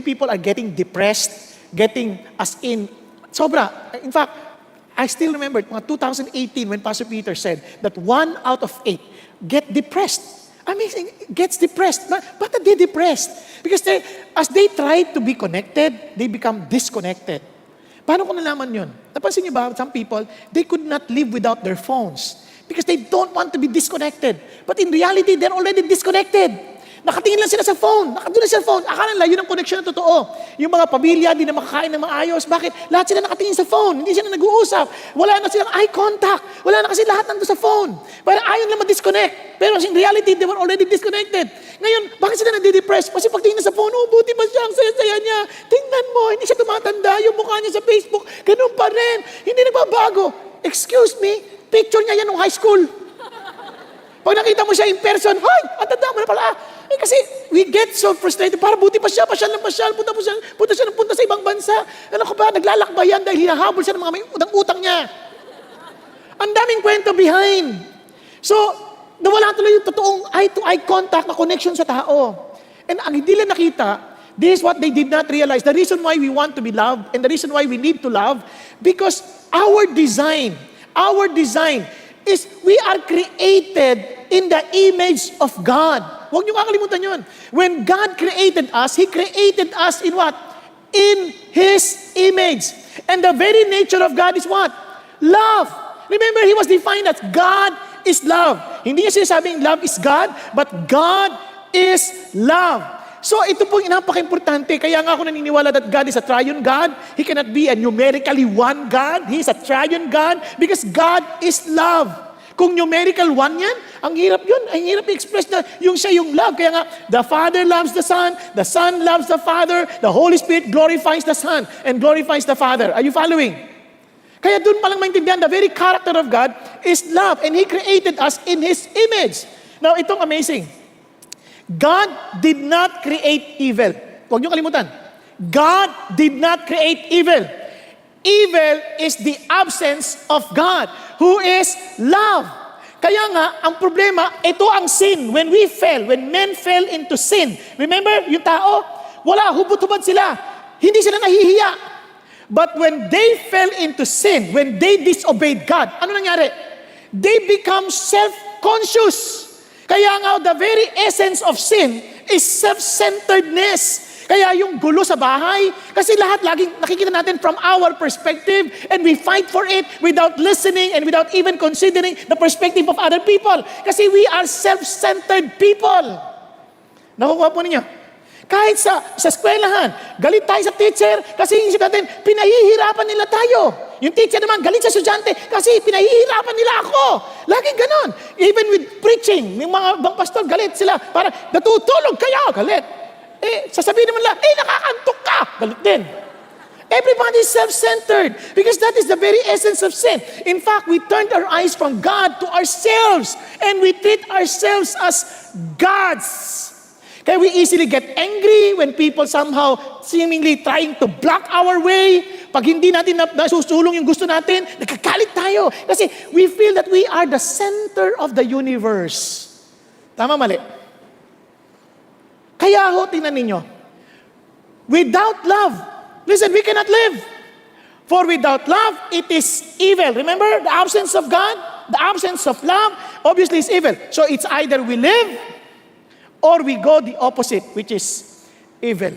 people are getting depressed, getting as in, sobra. In fact, I still remember, mga 2018, when Pastor Peter said that 1 out of 8 get depressed. Amazing, gets depressed. But are they depressed? Because as they try to be connected, they become disconnected. Paano ko nalaman yun? Napansin niyo ba, some people, they could not live without their phones because they don't want to be disconnected. But in reality, they're already disconnected. Nakatingin lang sila sa phone. Nakadula sila sa phone. Akala nila, yun ang connection na totoo. Yung mga pamilya, di na makakain ng maayos. Bakit? Lahat sila nakatingin sa phone. Hindi sila nag-uusap. Wala na silang eye contact. Wala na kasi lahat nandun sa phone. Parang ayaw lang ma-disconnect. Pero in reality, they were already disconnected. Ngayon, bakit sila nade-depress? Kasi pagtingin na sa phone, oh, buti ba siya? Ang saya-saya niya. Tingnan mo, hindi siya tumatanda. Yung mukha niya sa Facebook, ganun pa rin. Hindi nagbabago. Excuse me, picture niya yan nung high school. Pag nakita mo siya in person, hoy, ang tanda mo na pala. Kasi we get so frustrated. Para buti pa siya, pasyal ng pasyal, punta sa ibang bansa. Alam ko ba, naglalakbayan dahil hinahabol siya ng mga may utang-utang niya. Ang daming kwento behind. So, nawala tuloy yung totoong eye-to-eye contact na connection sa tao. And ang hindi nila nakita, this is what they did not realize. The reason why we want to be loved and the reason why we need to love, because our design is we are created in the image of God. Huwag niyo kakalimutan yun. When God created us, He created us in what? In His image. And the very nature of God is what? Love. Remember, He was defined as God is love. Hindi niya sinasabing love is God, but God is love. So ito pong napaka-importante. Kaya nga ako naniniwala that God is a triune God. He cannot be a numerically one God. He is a triune God because God is love. Kung numerical one yan, ang hirap yun. Ang hirap i-express na yung siya yung love. Kaya nga, the Father loves the Son loves the Father, the Holy Spirit glorifies the Son and glorifies the Father. Are you following? Kaya dun palang maintindihan, the very character of God is love and He created us in His image. Now, itong amazing. God did not create evil. Huwag niyo kalimutan. God did not create evil. Evil is the absence of God, who is love. Kaya nga, ang problema, ito ang sin. When we fell, when men fell into sin, remember, yung tao, wala, hubot-hubad sila. Hindi sila nahihiya. But when they fell into sin, when they disobeyed God, ano nangyari? They become self-conscious. Kaya nga, the very essence of sin is self-centeredness. Kaya yung gulo sa bahay, kasi lahat laging nakikita natin from our perspective and we fight for it without listening and without even considering the perspective of other people. Kasi we are self-centered people. Nakukuha po ninyo? Kahit sa eskwelahan, galit tayo sa teacher kasi isip natin, pinahihirapan nila tayo. Yung teacher naman, galit sa estudyante kasi pinahihirapan nila ako. Laging ganon. Even with preaching, yung mga bang pastor, galit sila. Para natutulog kayo, galit. Sasabihin naman lang, nakakantok ka. Galit din. Everybody is self-centered because that is the very essence of sin. In fact, we turned our eyes from God to ourselves and we treat ourselves as gods. Kaya we easily get angry when people somehow seemingly trying to block our way. Pag hindi natin nasusulong yung gusto natin, nagkakalit tayo. Kasi we feel that we are the center of the universe. Tama, mali? Kaya ho, tingnan ninyo, without love, listen, we cannot live. For without love, it is evil. Remember, the absence of God, the absence of love, obviously is evil. So it's either we live, or we go the opposite, which is evil.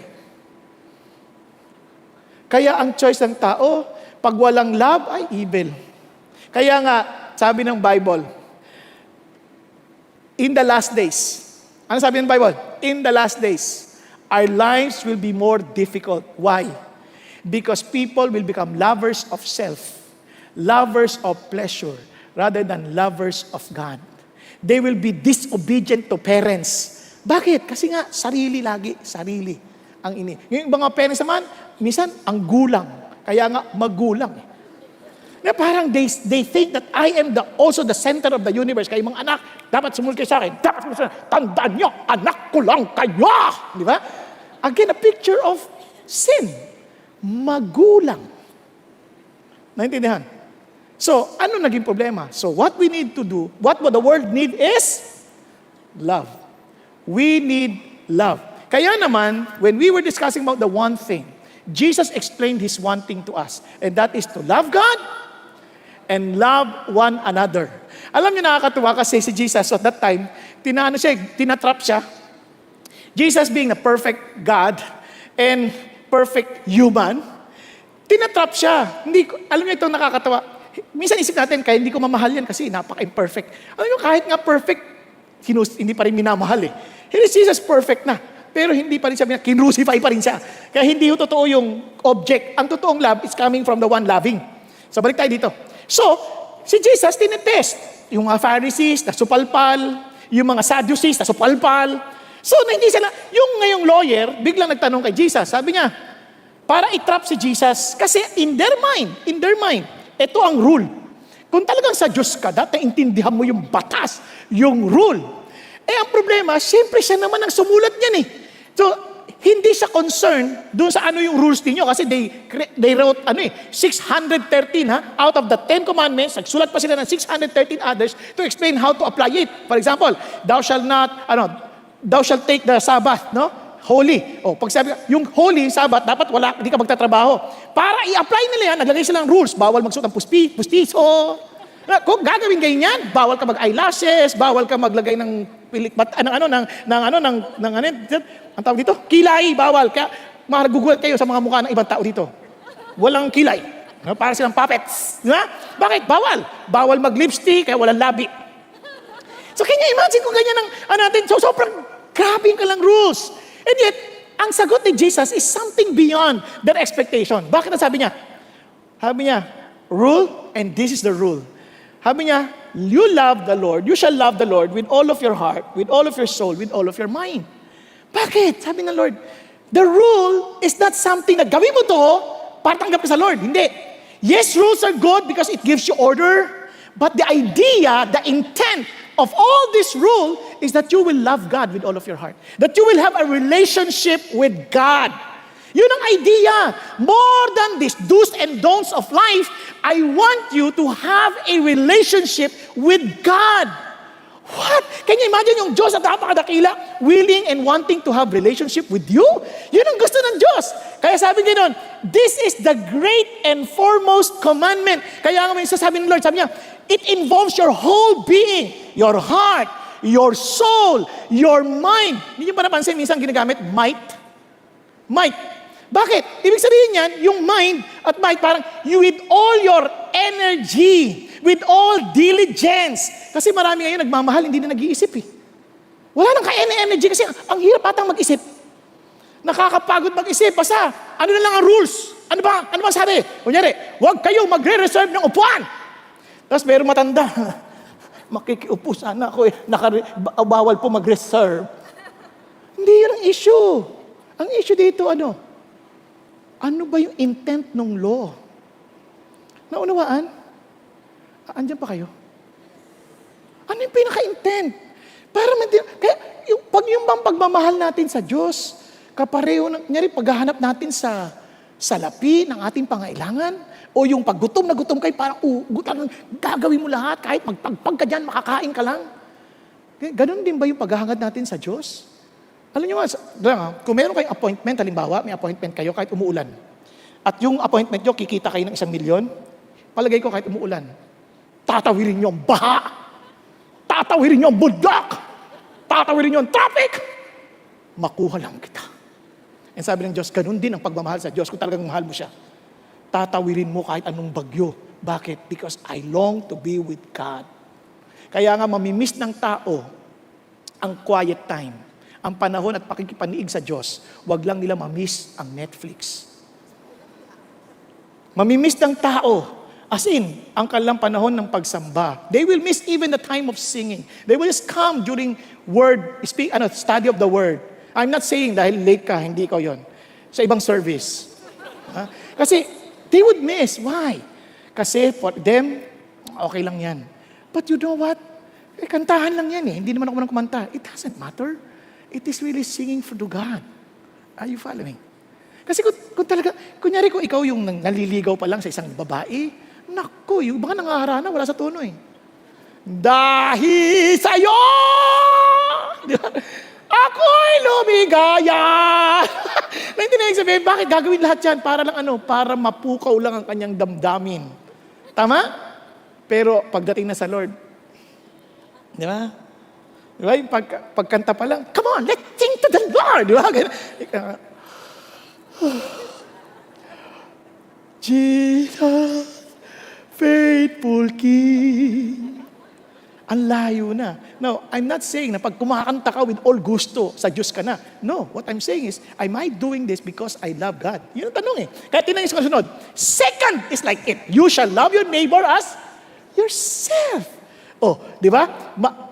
Kaya ang choice ng tao, pag walang love, ay evil. Kaya nga, sabi ng Bible, in the last days, ano sabi ng Bible? In the last days, our lives will be more difficult. Why? Because people will become lovers of self, lovers of pleasure, rather than lovers of God. They will be disobedient to parents. Bakit? Kasi nga, sarili lagi, sarili ang ini. Yung mga parents naman, minsan, ang gulang. Kaya nga, magulang. Na parang they think that I am also the center of the universe. Kaya mga anak, dapat sumunod kayo sa akin. Dapat sumunod sa akin. Tandaan nyo, anak ko lang kayo. Di ba? Again, a picture of sin. Magulang. Naintindihan? So, ano naging problema? So, what we need to do, what the world need is love. We need love. Kaya naman, when we were discussing about the one thing, Jesus explained His one thing to us, and that is to love God and love one another. Alam niyo, nakakatuwa kasi si Jesus at that time, tinatrap siya. Jesus being a perfect God and perfect human, tinatrap siya. Alam niyo, ito nakakatawa. Minsan isip natin, kaya hindi ko mamahal yan kasi napaka-imperfect. Alam niyo, kahit nga perfect, hindi pa rin minamahal eh. Here is Jesus perfect na. Pero hindi pa rin siya, kinrucify pa rin siya. Kaya hindi yung totoo yung object. Ang totoong love is coming from the one loving. So balik tayo dito. So, si Jesus tinetest. Yung mga Pharisees, nasupalpal. Yung mga Sadducees, nasupalpal. So, na hindi sila, yung ngayong lawyer, biglang nagtanong kay Jesus. Sabi niya, para i-trap si Jesus, kasi in their mind, ito ang rule. Kung talagang sa Diyos ka, naintindihan mo yung batas, yung rule. Ang problema, siyempre siya naman ang sumulat niyan eh. So, hindi siya concerned doon sa ano yung rules niyo kasi they wrote 613 out of the 10 commandments, nagsulat pa sila ng 613 others to explain how to apply it. For example, thou shalt take the Sabbath, no? Holy. Pag sabi yung holy Sabbath, dapat hindi ka magtatrabaho. Para i-apply nila yan, naglagay silang rules. Bawal magsuot ng pustiso. Kung gagawin ganyan, bawal ka mag-eyelashes, bawal ka maglagay ng ang tawag dito, kilay, bawal. Kaya magugulat kayo sa mga mukha ng ibang tao dito. Walang kilay. Para silang puppets. Bakit? Bawal. Bawal mag-lipstick, kaya walang labi. So, can you imagine kung ganyan ang natin? So, sobrang grabe ka lang rules. And yet, ang sagot ni Jesus is something beyond their expectation. Bakit ang sabi niya? Sabi niya, rule, and this is the rule. Sabi niya, you shall love the Lord with all of your heart, with all of your soul, with all of your mind. Bakit? Sabi ng Lord, the rule is not something na gawin mo to para tanggap ka sa Lord. Hindi. Yes, rules are good because it gives you order, but the idea, the intent of all this rule is that you will love God with all of your heart. That you will have a relationship with God. Yun ang idea. More than these do's and don'ts of life, I want you to have a relationship with God. What? Can you imagine yung Diyos at napakadakila, willing and wanting to have relationship with you? Yun ang gusto ng Diyos. Kaya sabi niya nun, this is the great and foremost commandment. Kaya nga may sasabi ng Lord, sabi niya, it involves your whole being, your heart, your soul, your mind. Hindi niyo ba napansin, minsan ginagamit might? Might. Bakit? Ibig sabihin yan, yung mind at might, parang you with all your energy, with all diligence. Kasi marami ngayon nagmamahal, hindi na nag-iisip eh. Wala nang ka-energy kasi ang hirap atang mag-isip. Nakakapagod mag-isip. Basta, ano na lang ang rules? Ano ba sabi? Kunyari, huwag kayo magre-reserve ng upuan. Tapos mayroong matanda. Makikiupo sana ako eh. Bawal po mag-reserve. Hindi yun ang issue. Ang issue dito, ano ba yung intent ng law? Naunawaan? Andiyan pa kayo? Ano yung pinaka-intent? Kaya yung bang pagmamahal natin sa Diyos, kapareho ng paghahanap natin sa salapi ng ating pangailangan, o yung paggutom na gutom kayo, parang gagawin mo lahat, kahit magpagpag ka dyan, makakain ka lang. Ganon din ba yung paghahangad natin sa Diyos? Alam niyo kung meron kayong appointment, halimbawa, may appointment kayo kahit umuulan. At yung appointment nyo, kikita kayo ng 1 milyon, palagay ko kahit umuulan, tatawirin nyo ang baha, tatawirin nyo ang bundok, tatawirin nyo ang traffic, makuha lang kita. And sabi ng Diyos, ganun din ang pagmamahal sa Diyos kung talagang mahal mo siya. Tatawirin mo kahit anong bagyo. Bakit? Because I long to be with God. Kaya nga mamimiss ng tao ang quiet time, ang panahon at pakikipaniig sa Diyos. Huwag lang nila mamiss ang Netflix. Mamimiss ng tao, as in, ang kanilang panahon ng pagsamba. They will miss even the time of singing. They will just come during study of the word. I'm not saying dahil late ka, hindi ikaw yon. Sa ibang service. Kasi they would miss. Why? Kasi for them, okay lang yan. But you know what? Kantahan lang yan eh. Hindi naman ako kumanta. It doesn't matter. It is really singing for to God. Are you following? Kasi kung talaga, kunyari kung ikaw yung naliligaw pa lang sa isang babae, naku, yung mga nangaharana, wala sa tono eh. Dahil sa'yo! Di ba? Ako'y lumigaya! Naintindihan yung sabihin, bakit gagawin lahat yan? Para lang ano? Para mapukaw lang ang kanyang damdamin. Tama? Pero pagdating na sa Lord, di ba? Di ba? Yung pagkanta pa lang, come on, let's sing to the Lord! Di ba? Jesus, faithful King. Ang layo na. No, I'm not saying na pag kumakanta ka with all gusto, sa Diyos ka na. No, what I'm saying is, am I doing this because I love God? Yun ang tanong eh. Kaya tinanong sa kasunod. Second is like it. You shall love your neighbor as yourself. Oh, di ba?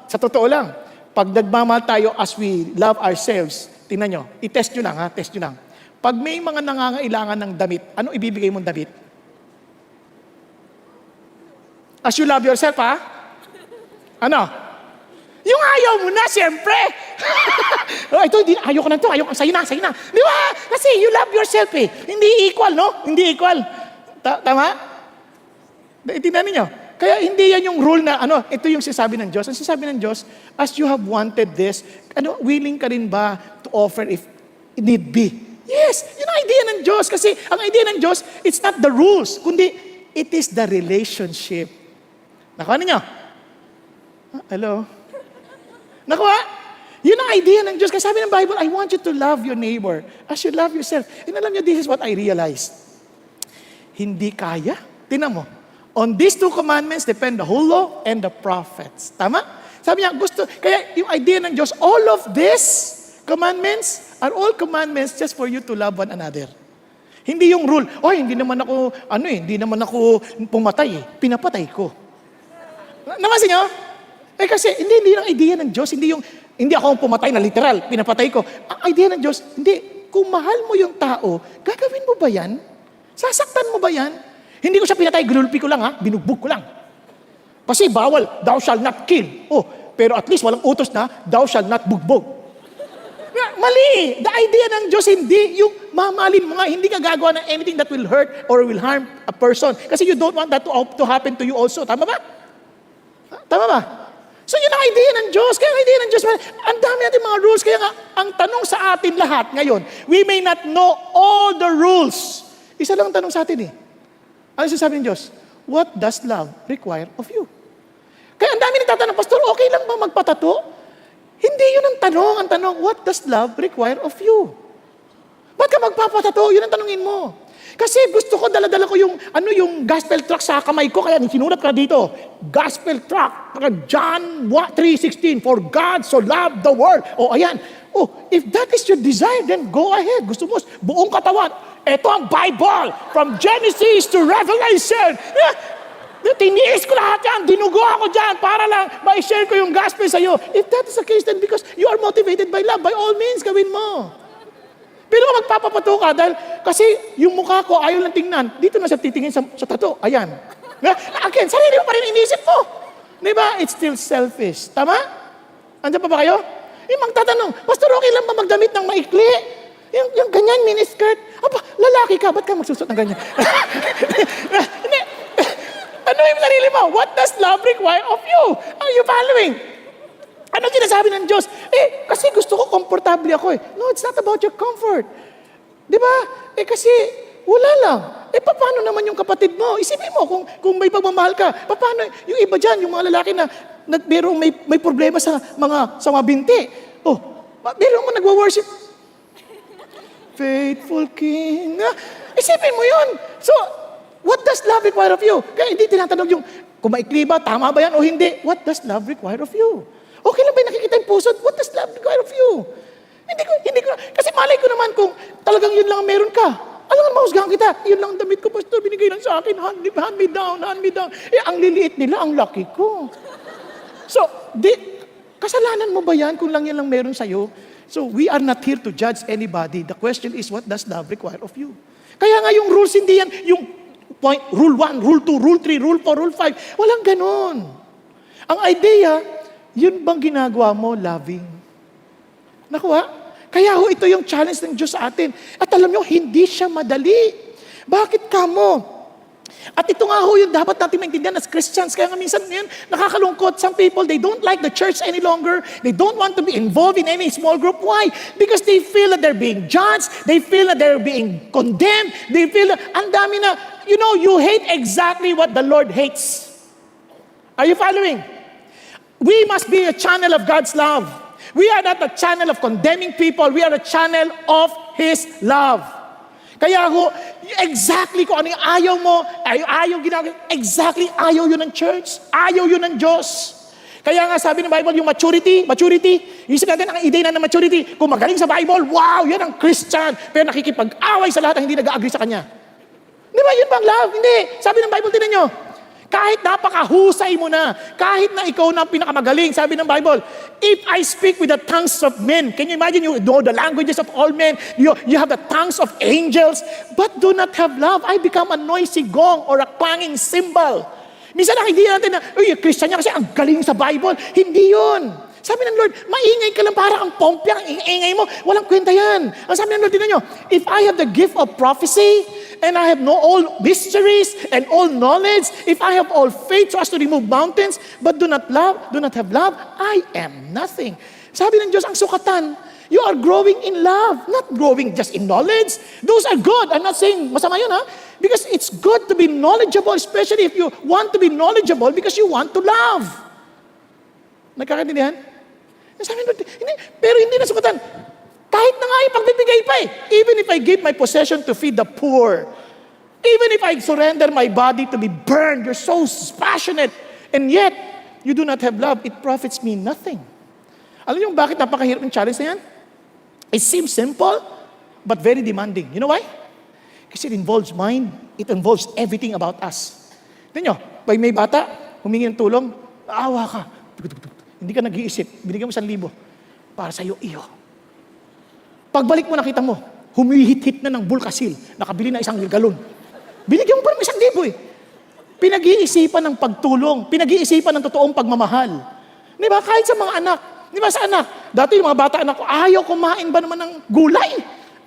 Sa totoo lang, pag nagmamahal tayo as we love ourselves, tingnan nyo, i-test nyo lang ha, test nyo lang. Pag may mga nangangailangan ng damit, ano ibibigay mong damit? As you love yourself ha? Ano? Yung ayaw mo na, siyempre. Oh, ito, ayaw ko na ito. Ayaw ko, sa'yo na. Di ba? Kasi you love yourself eh. Hindi equal, no? Hindi equal. Tama? Tingnan niyo. Kaya hindi yan yung rule na, ito yung sinasabi ng Diyos. Ang sinasabi ng Diyos, as you have wanted this, willing ka rin ba to offer if need be? Yes, yun ang idea ng Diyos. Kasi ang idea ng Diyos, it's not the rules, kundi it is the relationship. Nakuha niyo? Hello? Nakuha? Yun ang idea ng Diyos. Kasi sabi ng Bible, I want you to love your neighbor as you love yourself. And alam niyo, this is what I realized. Hindi kaya. Tingnan mo. On these two commandments depend the whole law and the prophets. Tama? Sabi niya, kaya yung idea ng Diyos, all of these commandments are all commandments just for you to love one another. Hindi yung rule, hindi naman ako pumatay eh. Pinapatay ko. Namasin niyo? Kasi hindi ang idea ng Diyos, hindi ako pumatay na literal, pinapatay ko. Ang idea ng Diyos, hindi, kung mahal mo yung tao, gagawin mo ba yan? Sasaktan mo ba yan? Hindi ko siya pinatay, ginulpi ko lang binugbog ko lang. Kasi bawal, thou shall not kill. Pero at least walang utos na, thou shall not bugbog. Mali! The idea ng Diyos, hindi yung mamahalin mo nga, hindi ka gagawa ng anything that will hurt or will harm a person. Kasi you don't want that to happen to you also. Tama ba? Tama ba? So yun ang idea ng Diyos. Kaya ang idea ng Diyos, ang dami natin mga rules. Kaya nga, ang tanong sa atin lahat ngayon, we may not know all the rules. Isa lang ang tanong sa atin eh. Ano sasabi ng Diyos? What does love require of you? Kaya ang dami nagtatanong, Pastor, okay lang ba magpatato? Hindi yun ang tanong. Ang tanong, what does love require of you? Ba't ka magpapatato? Yun ang tanongin mo. Kasi gusto ko, dala-dala ko yung gospel tract sa kamay ko, kaya sinulat ka dito, gospel tract, John 3:16, for God so loved the world. Ayan. If that is your desire, then go ahead. Gusto mo, buong katawan. Ito ang Bible, from Genesis to Revelation. Tiniis ko lahat yan, dinugo ako dyan, para lang ma-share ko yung gospel sa iyo. If that is the case, then because you are motivated by love, by all means, gawin mo. Pero magpapapato ka dahil kasi yung mukha ko ayaw lang tingnan. Dito na siya titingin sa tato. Ayan. Again, sarili mo pa rin inisip mo. Diba? It's still selfish. Tama? Andiyan pa ba kayo? Yung magtatanong, Pastor, okay lang ba magdamit ng maikli? Yung ganyan, miniskirt. Lalaki ka, ba't ka magsusot ng ganyan? Ano yung sarili mo? What does love require of you? Are you following? Ano sinasabi ng Diyos? Kasi gusto ko, komportable ako eh. No, it's not about your comfort. Di ba? Kasi wala lang. Paano naman yung kapatid mo? Isipin mo kung may pagmamahal ka. Paano yung iba dyan, yung mga lalaki na may problema sa mga binti. Pero mo nagwa-worship. Faithful King. Isipin mo yun. So, what does love require of you? Kaya hindi tinatanong yung, kung maikli ba, tama ba yan o hindi? What does love require of you? Okay lang ba yung nakikita yung puso? What does love require of you? Hindi ko, kasi malay ko naman kung talagang yun lang ang meron ka. Alam nga, mahusgahan kita. Yun lang ang damit ko, Pastor, binigay lang sa akin. Hand me down. Ang liliit nila, ang laki ko. So, kasalanan mo ba yan kung lang yan lang meron sa'yo? So, we are not here to judge anybody. The question is, what does love require of you? Kaya nga yung rules, hindi yan, yung point, rule 1, rule 2, rule 3, rule 4, rule 5. Walang ganon. Ang idea, yun bang ginagawa mo, loving? Nakuha? Kaya ito yung challenge ng Diyos sa atin. At alam nyo, hindi siya madali. Bakit ka mo? At ito nga ho yung dapat natin maintindihan as Christians. Kaya nga minsan ngayon, nakakalungkot. Some people, they don't like the church any longer. They don't want to be involved in any small group. Why? Because they feel that they're being judged. They feel that they're being condemned. They feel that, ang dami na, you hate exactly what the Lord hates. Are you following? We must be a channel of God's love. We are not a channel of condemning people. We are a channel of His love. Kaya ho, exactly kung ano yung ayaw mo, ayaw ginagawa, exactly ayaw yun ng church, ayaw yun ng Diyos. Kaya nga sabi ng Bible, yung maturity, isip natin ang ideya na ng maturity, kung magaling sa Bible, wow, yan ang Christian, pero nakikipag-away sa lahat ang hindi nag-agree sa kanya. Di ba, yun bang love? Hindi. Sabi ng Bible, tinan nyo, kahit napakahusay mo na, kahit na ikaw na ang pinakamagaling, sabi ng Bible, if I speak with the tongues of men, can you imagine you know the languages of all men, you have the tongues of angels, but do not have love, I become a noisy gong or a clanging cymbal. Minsan ang idea natin na, Christian niya kasi ang galing sa Bible. Hindi yun. Sabi ng Lord, maingay ka lang para ang pompya, ang ingay mo, walang kwenta yan. Ang sabi ng Lord, tinan nyo, if I have the gift of prophecy, and I have all mysteries and all knowledge, if I have all faith so as to remove mountains, but do not have love, I am nothing. Sabi ng Diyos, ang sukatan, you are growing in love, not growing just in knowledge. Those are good. I'm not saying masama yun, ha? Because it's good to be knowledgeable, especially if you want to be knowledgeable because you want to love. Nagkakaintindihan? Sabi ng Lord, pero hindi na sukatan. Kahit na nga ipagbibigay pa eh. Even if I give my possession to feed the poor, even if I surrender my body to be burned, you're so passionate, and yet, you do not have love, it profits me nothing. Alam niyo bakit napakahirap ng challenge na yan? It seems simple, but very demanding. You know why? Kasi it involves mind, it involves everything about us. Tignan nyo, pag may bata, humingi ng tulong, aawa ka. Hindi ka nag-iisip, binigyan mo 1,000 para sa'yo, iyo. Pagbalik mo, nakita mo, humihit-hit na ng Bulkasil, nakabili na 1 galon. Binigyan mo pa ng 1,000 eh. Pinag-iisipan ng pagtulong, pinag-iisipan ng totoong pagmamahal. Di ba? Kahit sa mga anak. Di ba sa anak? Dati yung mga bata anak ko, ayaw kumain ba naman ng gulay?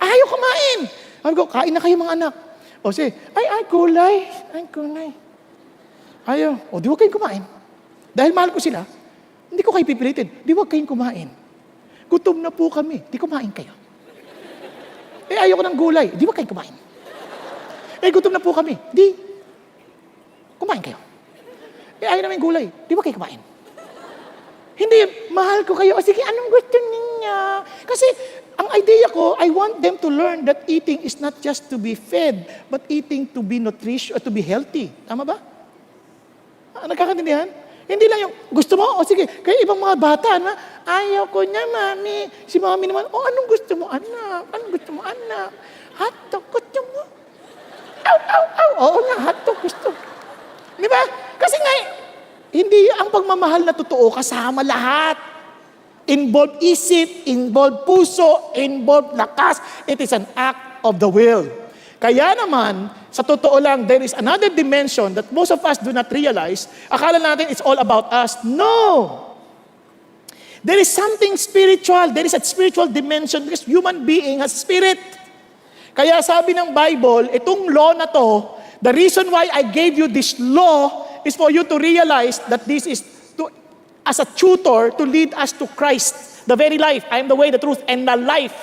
Ayaw kumain. Sabi ko, kain na kayo mga anak. O sige, ay, gulay. Ayaw. O di wag kayong kumain. Dahil mahal ko sila, hindi ko kayo pipilitin. Di wag kayong kumain. Gutom na po kami. Di kumain kayo. Ayaw ko ng gulay. Di wag kayong kumain. Gutom na po kami. Di kumain kayo. Ayaw namin gulay. Di wag kayong kumain. Hindi, mahal ko kayo. O sige, anong gusto niya? Kasi ang idea ko, I want them to learn that eating is not just to be fed, but eating to be nutritious, to be healthy. Tama ba? Nagkakaintindihan? Hindi lang yung, gusto mo? O sige, kaya ibang mga bata, na, ayaw ko niya, mami. Si mami naman, anong gusto mo, anak? Anong gusto mo, anak? Hotdog, gusto mo? Oo nga, hotdog, gusto. Di ba? Kasi nga, hindi ang pagmamahal na totoo kasama lahat. Involved isip, involved puso, involved lakas. It is an act of the will. Kaya naman, sa totoo lang, there is another dimension that most of us do not realize. Akala natin it's all about us. No! There is something spiritual. There is a spiritual dimension because human being has spirit. Kaya sabi ng Bible, itong law na to, the reason why I gave you this law is for you to realize that this is as a tutor to lead us to Christ, the very life. I am the way, the truth, and the life.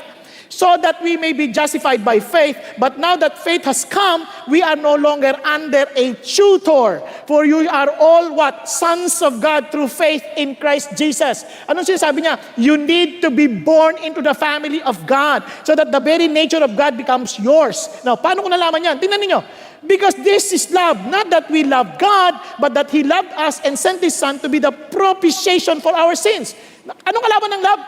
So that we may be justified by faith. But now that faith has come, we are no longer under a tutor. For you are all what? Sons of God through faith in Christ Jesus. Anong sinasabi niya? You need to be born into the family of God so that the very nature of God becomes yours. Now, paano ko nalaman yan? Tingnan niyo. Because this is love. Not that we love God, but that He loved us and sent His Son to be the propitiation for our sins. Anong kalaban ng love?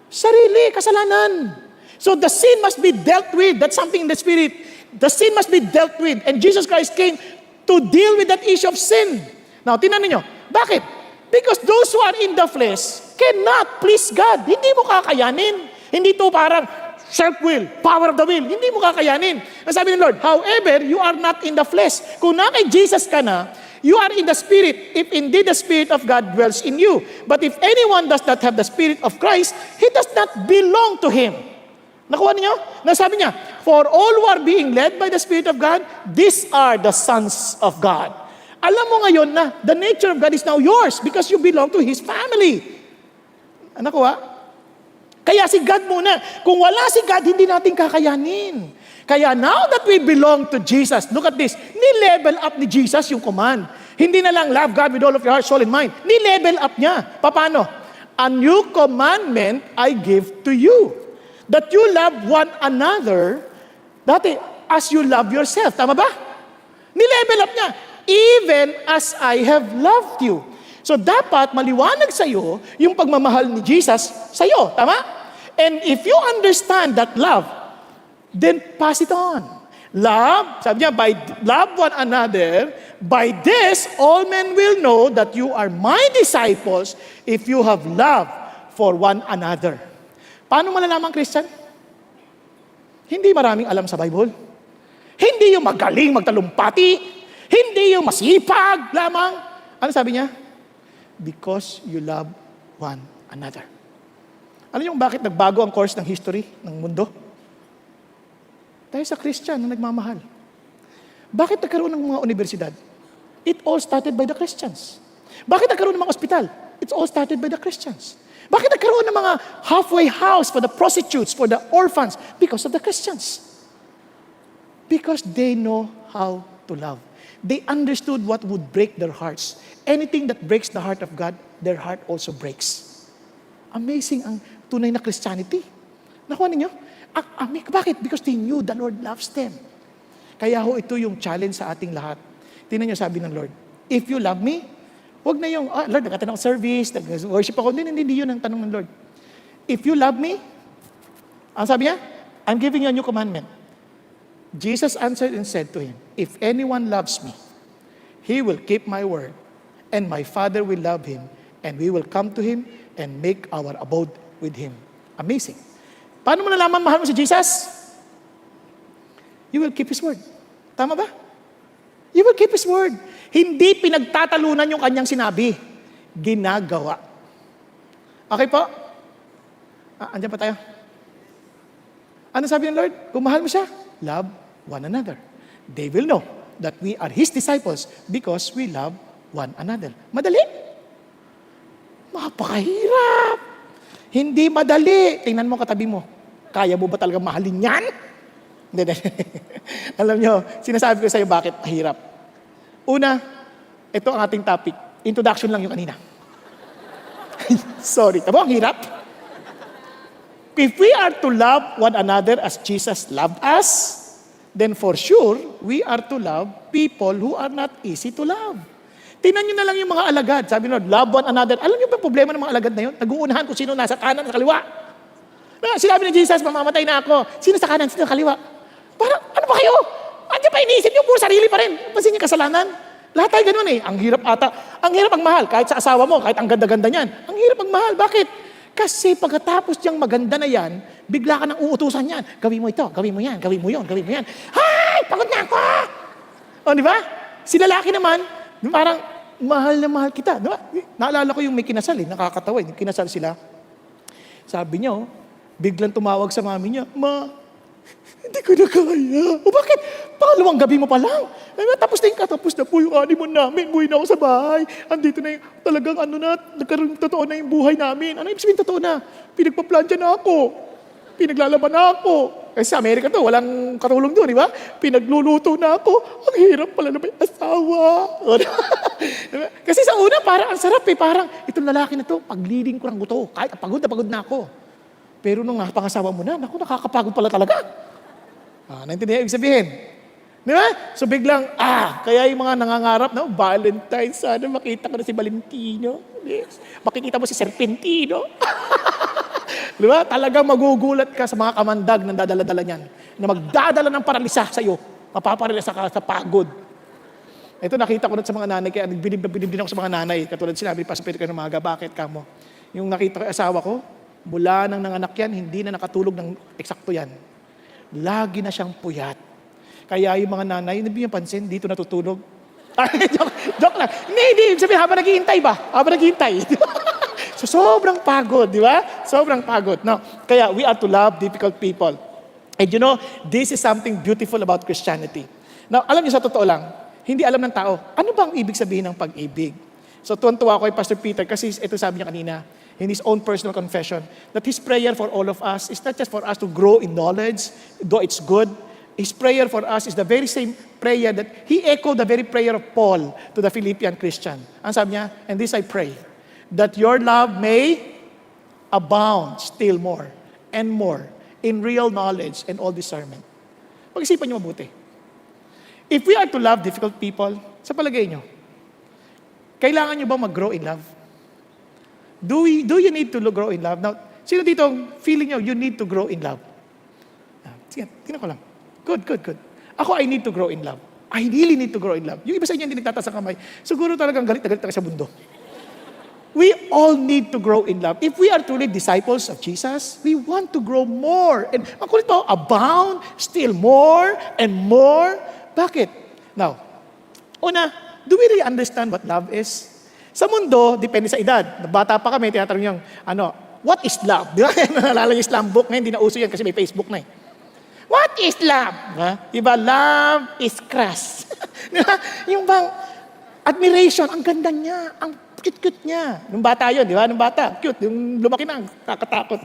Sarili, kasalanan. So the sin must be dealt with. That's something in the Spirit. The sin must be dealt with. And Jesus Christ came to deal with that issue of sin. Now, tingnan niyo. Bakit? Because those who are in the flesh cannot please God. Hindi mo kakayanin. Hindi to parang self-will, power of the will. Hindi mo kakayanin. Ang sabi ng Lord, however, you are not in the flesh. Kung na kay Jesus ka na, you are in the Spirit, if indeed the Spirit of God dwells in you. But if anyone does not have the Spirit of Christ, he does not belong to Him. Nakuha niyo? Nasabi niya, for all who are being led by the Spirit of God, these are the sons of God. Alam mo ngayon na the nature of God is now yours because you belong to His family. Nakuha? Kaya si God muna. Kung wala si God, hindi natin kakayanin. Kaya now that we belong to Jesus, look at this, ni-level up ni Jesus yung command. Hindi na lang love God with all of your heart, soul, and mind. Ni-level up niya. Paano? A new commandment I give to you. That you love one another, dati, as you love yourself. Tama ba? Ni-level up niya. Even as I have loved you. So dapat maliwanag sa iyo yung pagmamahal ni Jesus sa iyo. Tama? And if you understand that love, then pass it on. Love, sabi niya, by love one another, by this all men will know that you are my disciples if you have love for one another. Paano malalaman, Christian? Hindi maraming alam sa Bible. Hindi yung magaling magtalumpati. Hindi yung masipag lamang. Ano sabi niya? Because you love one another. Ano yung bakit nagbago ang course ng history ng mundo? Dahil sa Christian na nagmamahal. Bakit nagkaroon ng mga universidad? It all started by the Christians. Bakit nagkaroon ng mga ospital? It's all started by the Christians. Bakit nagkaroon ng mga halfway house for the prostitutes, for the orphans? Because of the Christians. Because they know how to love. They understood what would break their hearts. Anything that breaks the heart of God, their heart also breaks. Amazing ang tunay na Christianity. Nakuha ninyo? Bakit? Because they knew the Lord loves them. Kaya ito yung challenge sa ating lahat. Tingnan niyo sabi ng Lord, if you love me, huwag na yung, Lord, nagkatanong ako service, nag-worship ako. Hindi yun ang tanong ng Lord. If you love me, ang sabi niya, I'm giving you a new commandment. Jesus answered and said to him, if anyone loves me, he will keep my word, and my Father will love him, and we will come to him and make our abode with him. Amazing. Paano mo nalaman mahal mo si Jesus? You will keep His word. Tama ba? You will keep His word. Hindi pinagtatalunan yung kanyang sinabi. Ginagawa. Okay po? Andiyan pa tayo. Ano sabi ng Lord? Kung mahal mo siya, love one another. They will know that we are His disciples because we love one another. Madali? Mapakahirap. Hindi madali. Tingnan mo katabi mo. Kaya mo ba talaga mahalin yan? Hindi. Alam nyo, sinasabi ko sa iyo bakit mahirap. Una, ito ang ating topic. Introduction lang yung kanina. Sorry. Tama, ang hirap. If we are to love one another as Jesus loved us, then for sure, we are to love people who are not easy to love. Tingnan nyo na lang yung mga alagad. Sabi nyo, love one another. Alam nyo ba problema ng mga alagad na yun? Nag-uunahan kung sino nasa kanan at kaliwa. Sinabi ni Jesus, mamamatay na ako. Sino sa kanan, sino sa kaliwa? Parang, ano ba kayo? Andiyan pa iniisip nyo, puro sarili pa rin. Pansin yung kasalanan. Lahat tayo ganun eh. Ang hirap ata. Ang hirap magmahal. Kahit sa asawa mo, kahit ang ganda-ganda niyan. Ang hirap magmahal. Bakit? Kasi pagkatapos niyang maganda na yan, bigla ka nang uutusan yan. Gawin mo ito, gawin mo yan, gawin mo yun, gawin mo yan. Hay! Pagod na ako! O, di ba? Si lalaki naman, parang, mahal na mahal kita. Di ba? Naalala ko yung may kinasal eh, nakakatawa eh. Kinasal sila. Sabi niya, biglang tumawag sa mami niya, Ma, hindi ko na kaya. O bakit? Pangalawang gabi mo pa lang. Tapos na po yung honeymoon namin. Buhay na ako sa bahay. Andito na yung talagang nagkaroon totoo na yung buhay namin. Ano yung sabihin totoo na? Pinagpaplantya na ako. Pinaglalaban na ako. Kasi sa Amerika to, walang katulong doon, di ba? Pinagluluto na ako. Ang hirap pala na may asawa. Kasi sa una, parang ang sarap eh. Parang, itong lalaki na to, pagliding ko ng guto. Kahit pagod na ako. Pero nung napangasawa mo na, naku, nakakapagod pala talaga. Naintindihan ibig sabihin? Di ba? So biglang, kaya yung mga nangangarap na, Valentine, sana makita ko na si Valentino. Yes. Makikita mo si Serpentino. Di ba? Talagang magugulat ka sa mga kamandag na dadala-dala niyan. Na magdadala ng paralisa sa iyo. Mapaparalisa ka sa pagod. Ito nakita ko na sa mga nanay, kaya nagbilib din ako sa mga nanay. Katulad sinabi, Pastor Peter Kanamaga, bakit ka mo? Yung nakita ko yung asawa ko, mula nang nanganak yan, hindi na nakatulog ng eksakto yan. Lagi na siyang puyat. Kaya yung mga nanay, hindi niyo pansin, dito natutulog. joke lang. Hindi. Sabihin, habang naghihintay ba? Habang naghihintay. So, sobrang pagod, di ba? Sobrang pagod. No? Kaya, we are to love difficult people. And you know, this is something beautiful about Christianity. Now, alam niyo sa totoo lang, hindi alam ng tao, ano bang ibig sabihin ng pag-ibig? So, tuwan-tuwa ako kay Pastor Peter kasi ito sabi niya kanina, in his own personal confession, that his prayer for all of us is not just for us to grow in knowledge, though it's good. His prayer for us is the very same prayer that he echoed the very prayer of Paul to the Philippian Christian. Ang sabi niya, and this I pray, that your love may abound still more and more in real knowledge and all discernment. Pag-isipan niyo mabuti. If we are to love difficult people, sa palagay niyo, kailangan niyo ba mag-grow in love? Do you need to grow in love? Now, sino dito feeling niyo you need to grow in love? Sige, tingnan ko lang. Good. Ako, I need to grow in love. I really need to grow in love. Yung iba sa inyo hindi nagtataas ang kamay, siguro talagang galit na galit sa mundo. We all need to grow in love. If we are truly disciples of Jesus, we want to grow more. And ang kulit pa, abound, still more and more. Bakit? Now, una, do we really understand what love is? Sa mundo, depende sa edad. Bata pa kami, tinatanong yung, what is love? Di ba? Nalala yung Islam book, ngayon hindi na uso yan kasi may Facebook na eh. What is love? Diba? Love is crush. Diba? Yung bang admiration, ang ganda niya, ang cute-cute niya. Nung bata yun, di ba? Nung bata, cute. Yung lumaki na, kakatakot.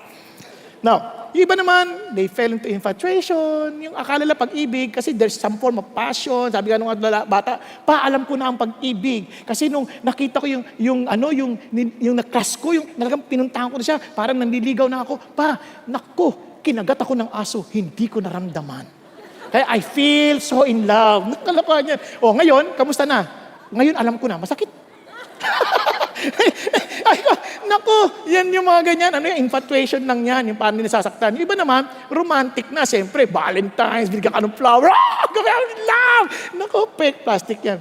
Now, yung iba naman, they fell into infatuation, yung akala nila pag-ibig, kasi there's some form of passion. Sabi nga nung bata, alam ko na ang pag-ibig. Kasi nung nakita ko yung na-crush ko, yung talagang pinuntahan ko na siya, parang nanliligaw na ako, naku, kinagat ako ng aso, hindi ko naramdaman. Kaya I feel so in love. Nakalapan yan. Ngayon, kamusta na? Ngayon, alam ko na, masakit. Ay, naku, yan yung mga ganyan. Infatuation lang yan, yung paano nasasaktan. Yung iba naman, romantic na. Siyempre, Valentine's, binigyan ka ng flower. Gabi ako in love! Naku, fake plastic yan.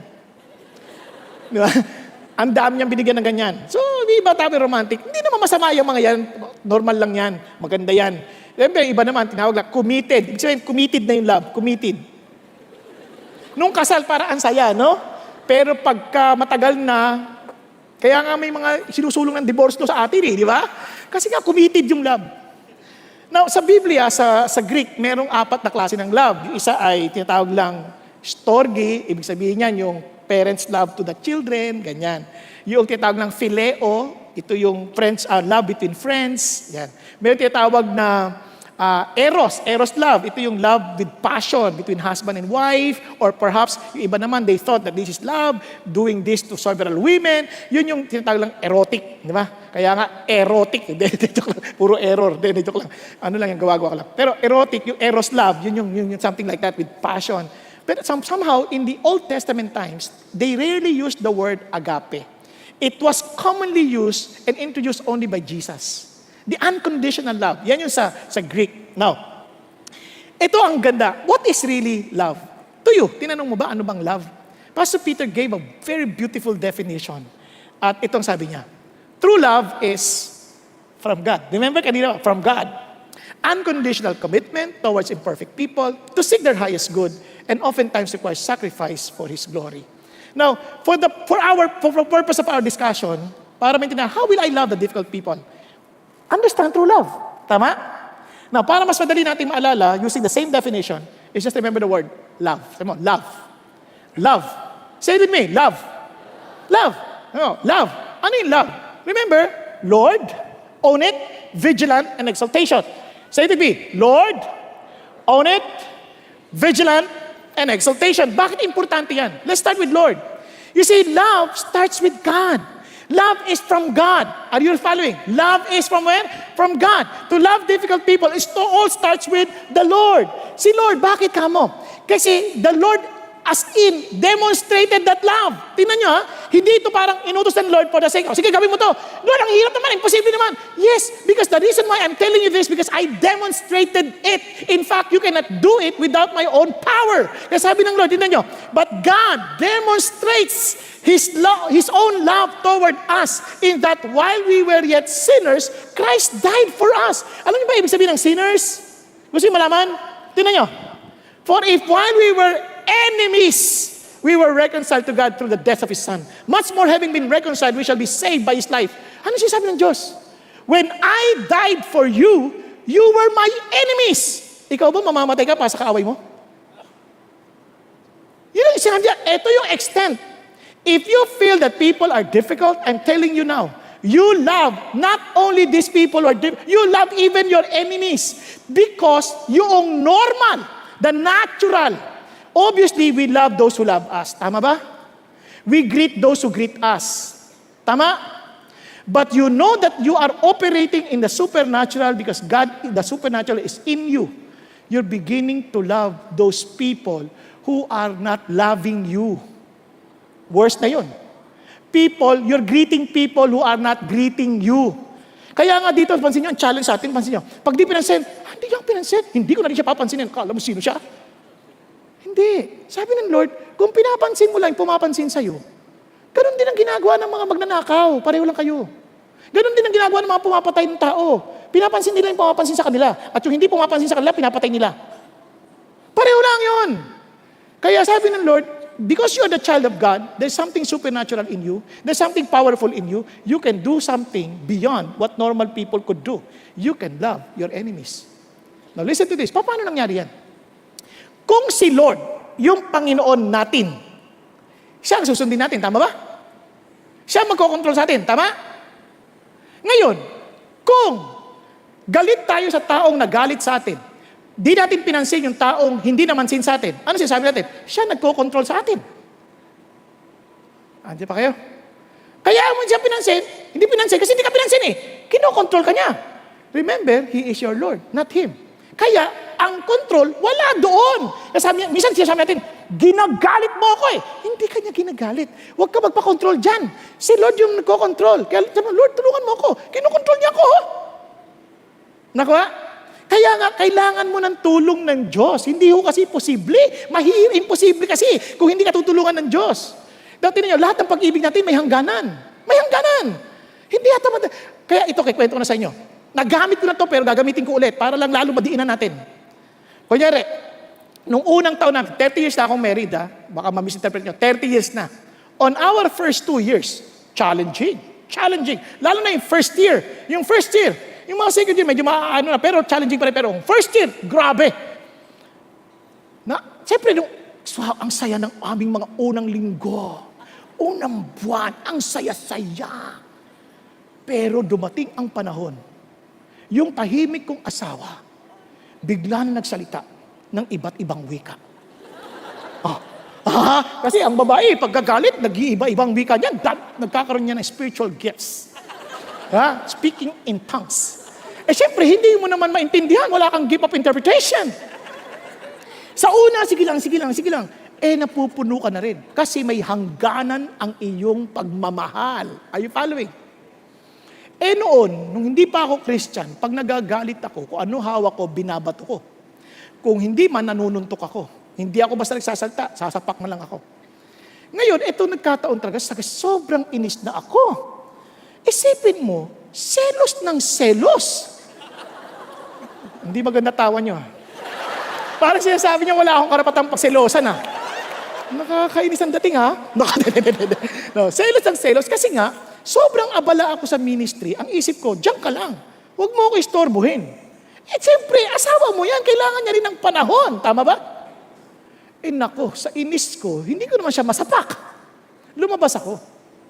Di ba? Ang dami niyang binigyan ng ganyan. So, di ba tayo romantic? Hindi naman masama yung mga yan. Normal lang yan. Maganda yan. Siyempre, iba naman, tinawag lang, committed. Ibig sabihin, committed na yung love. Committed. Nung kasal, para ang saya, no? Pero pagka matagal na, kaya nga may mga sinusulong ng divorce no sa atin di ba? Kasi nga, committed yung love. Now, sa Biblia, sa Greek, merong 4 na klase ng love. Yung isa ay tinatawag lang storge, ibig sabihin niyan, yung parents' love to the children, ganyan. Yung tinatawag ng phileo, ito yung love between friends. Yan. Meron tinatawag na eros love. Ito yung love with passion between husband and wife. Or perhaps, yung iba naman, they thought that this is love, doing this to several women. Yun yung tinatawag lang erotic. Di ba? Kaya nga, erotic. Puro error. Joke lang. Ano lang yung gawa-gawa ko lang. Pero erotic, yung eros love, yun yung something like that with passion. But somehow, in the Old Testament times, they rarely used the word agape. It was commonly used and introduced only by Jesus. The unconditional love. Yan yung sa Greek. Now, ito ang ganda. What is really love? To you, tinanong mo ba ano bang love? Pastor Peter gave a very beautiful definition. At itong sabi niya, true love is from God. Remember kanina, from God. Unconditional commitment towards imperfect people to seek their highest good and oftentimes requires sacrifice for His glory. Now, for the purpose of our discussion, para maintindihan, how will I love the difficult people? Understand true love. Tama? Now, para mas madali natin maalala, using the same definition, is just remember the word love. Sabi mo, love. Love. Say it with me, love. Love. Love. Ano yung love? Remember, Lord, own it, vigilant, and exaltation. Say it with me, Lord, own it, vigilant, and exaltation. Bakit importante yan? Let's start with Lord. You see, love starts with God. Love is from God. Are you following? Love is from where? From God. To love difficult people, all starts with the Lord. Si Lord, bakit ka mo? Kasi the Lord as in demonstrated that love. Tingnan nyo hindi ito parang inutos ng Lord for the sake of, sige, gawin mo to. Lord, ang hirap naman, imposible naman. Yes, because the reason why I'm telling you this, because I demonstrated it. In fact, you cannot do it without my own power. Kaya sabi ng Lord, tingnan nyo, but God demonstrates His own love toward us in that while we were yet sinners, Christ died for us. Alam niyo ba ibig sabihin ng sinners? Gusto niyo malaman? Tingnan nyo. For if while we were enemies, we were reconciled to God through the death of His Son. Much more having been reconciled, we shall be saved by His life. Ano sinasabi ng Diyos? When I died for you, you were my enemies. Ikaw ba mamamatay ka para sa kaaway mo? Yun ang sinabi niya, ito yung extent. If you feel that people are difficult, I'm telling you now, you love not only these people who are difficult, you love even your enemies. Because yung normal, the natural, obviously we love those who love us. Tama ba? We greet those who greet us. Tama? But you know that you are operating in the supernatural because God, the supernatural is in you. You're beginning to love those people who are not loving you. Worse na yun. People, you're greeting people who are not greeting you. Kaya nga dito, pansin nyo, ang challenge sa atin, pansin nyo, pag di pinansin, hindi niya pinansin, hindi ko na rin siya papansinin. Kala mo sino siya? Hindi. Sabi ng Lord, kung pinapansin mo lang, pumapansin sa'yo, ganun din ang ginagawa ng mga magnanakaw. Pareho lang kayo. Ganun din ang ginagawa ng mga pumapatay ng tao. Pinapansin nila yung pumapansin sa kanila. At yung hindi pumapansin sa kanila, pinapatay nila. Pareho lang yun. Kaya sabi ng Lord, because you're the child of God, there's something supernatural in you. There's something powerful in you. You can do something beyond what normal people could do. You can love your enemies. Now listen to this. Paano nangyari yan? Kung si Lord, yung Panginoon natin, siya ang susundin natin, tama ba? Siya magkocontrol sa atin, tama? Ngayon, kung galit tayo sa taong nagalit sa atin, di natin pinansin yung taong hindi namansin sa atin, ano sinasabi natin? Siya nagkocontrol sa atin. Andiyan pa kayo? Kaya mo siya pinansin, hindi pinansin kasi hindi ka pinansin eh. Kinokontrol ka niya. Remember, He is your Lord, not Him. Kaya, ang control, wala doon. Sabi niya, minsan sinasabi natin, ginagalit mo ako eh. Hindi ka niya ginagalit. Huwag ka magpa-control dyan. Si Lord yung nagko-control. Kaya sabi, Lord, tulungan mo ako. Kinokontrol niya ako. Nakuha? Kaya nga, kailangan mo ng tulong ng Diyos. Hindi ho kasi posible. Imposible kasi kung hindi ka tutulungan ng Diyos. Dati ninyo, lahat ng pag-ibig natin may hangganan. May hangganan. Hindi ata kaya ito, kikwento ko na sa inyo. Nagamit ko na to pero gagamitin ko ulit para lang lalo madiinan natin. Kunyari, nung unang taon na, 30 years na akong married, baka ma-misinterpret nyo, 30 years na. On our first 2 years, challenging. Lalo na yung first year. Yung mga second year, medyo maano na, pero challenging pa rin. Pero first year, grabe. Siyempre, ang saya ng aming mga unang linggo. Unang buwan, ang saya-saya. Pero dumating ang panahon, yung tahimik kong asawa, bigla na nagsalita ng iba't ibang wika. Kasi ang babae, pagkagalit, nag-iiba-ibang wika niya, nagkakaroon niya ng spiritual gifts. Speaking in tongues. Siyempre, hindi mo naman maintindihan, wala kang gift of interpretation. Sa una, sige lang. Napupuno ka na rin. Kasi may hangganan ang iyong pagmamahal. Are you following? Noon, nung hindi pa ako Christian, pag nagagalit ako, kung ano hawak ko, binabato ko. Kung hindi man, nanununtok ako. Hindi ako basta nagsasalta, sasapak na lang ako. Ngayon, ito nagkataon talaga, sobrang inis na ako. Isipin mo, selos ng selos. Hindi maganda tawa nyo. Parang sinasabi niya, wala akong karapatang pagselosan Nakakainis ang dating No, selos ng selos, kasi nga, sobrang abala ako sa ministry, ang isip ko, diyan ka lang. Huwag mo ako istorbohin. Siyempre, asawa mo yan, kailangan niya rin ng panahon. Tama ba? Nako, sa inis ko, hindi ko naman siya masapak. Lumabas ako.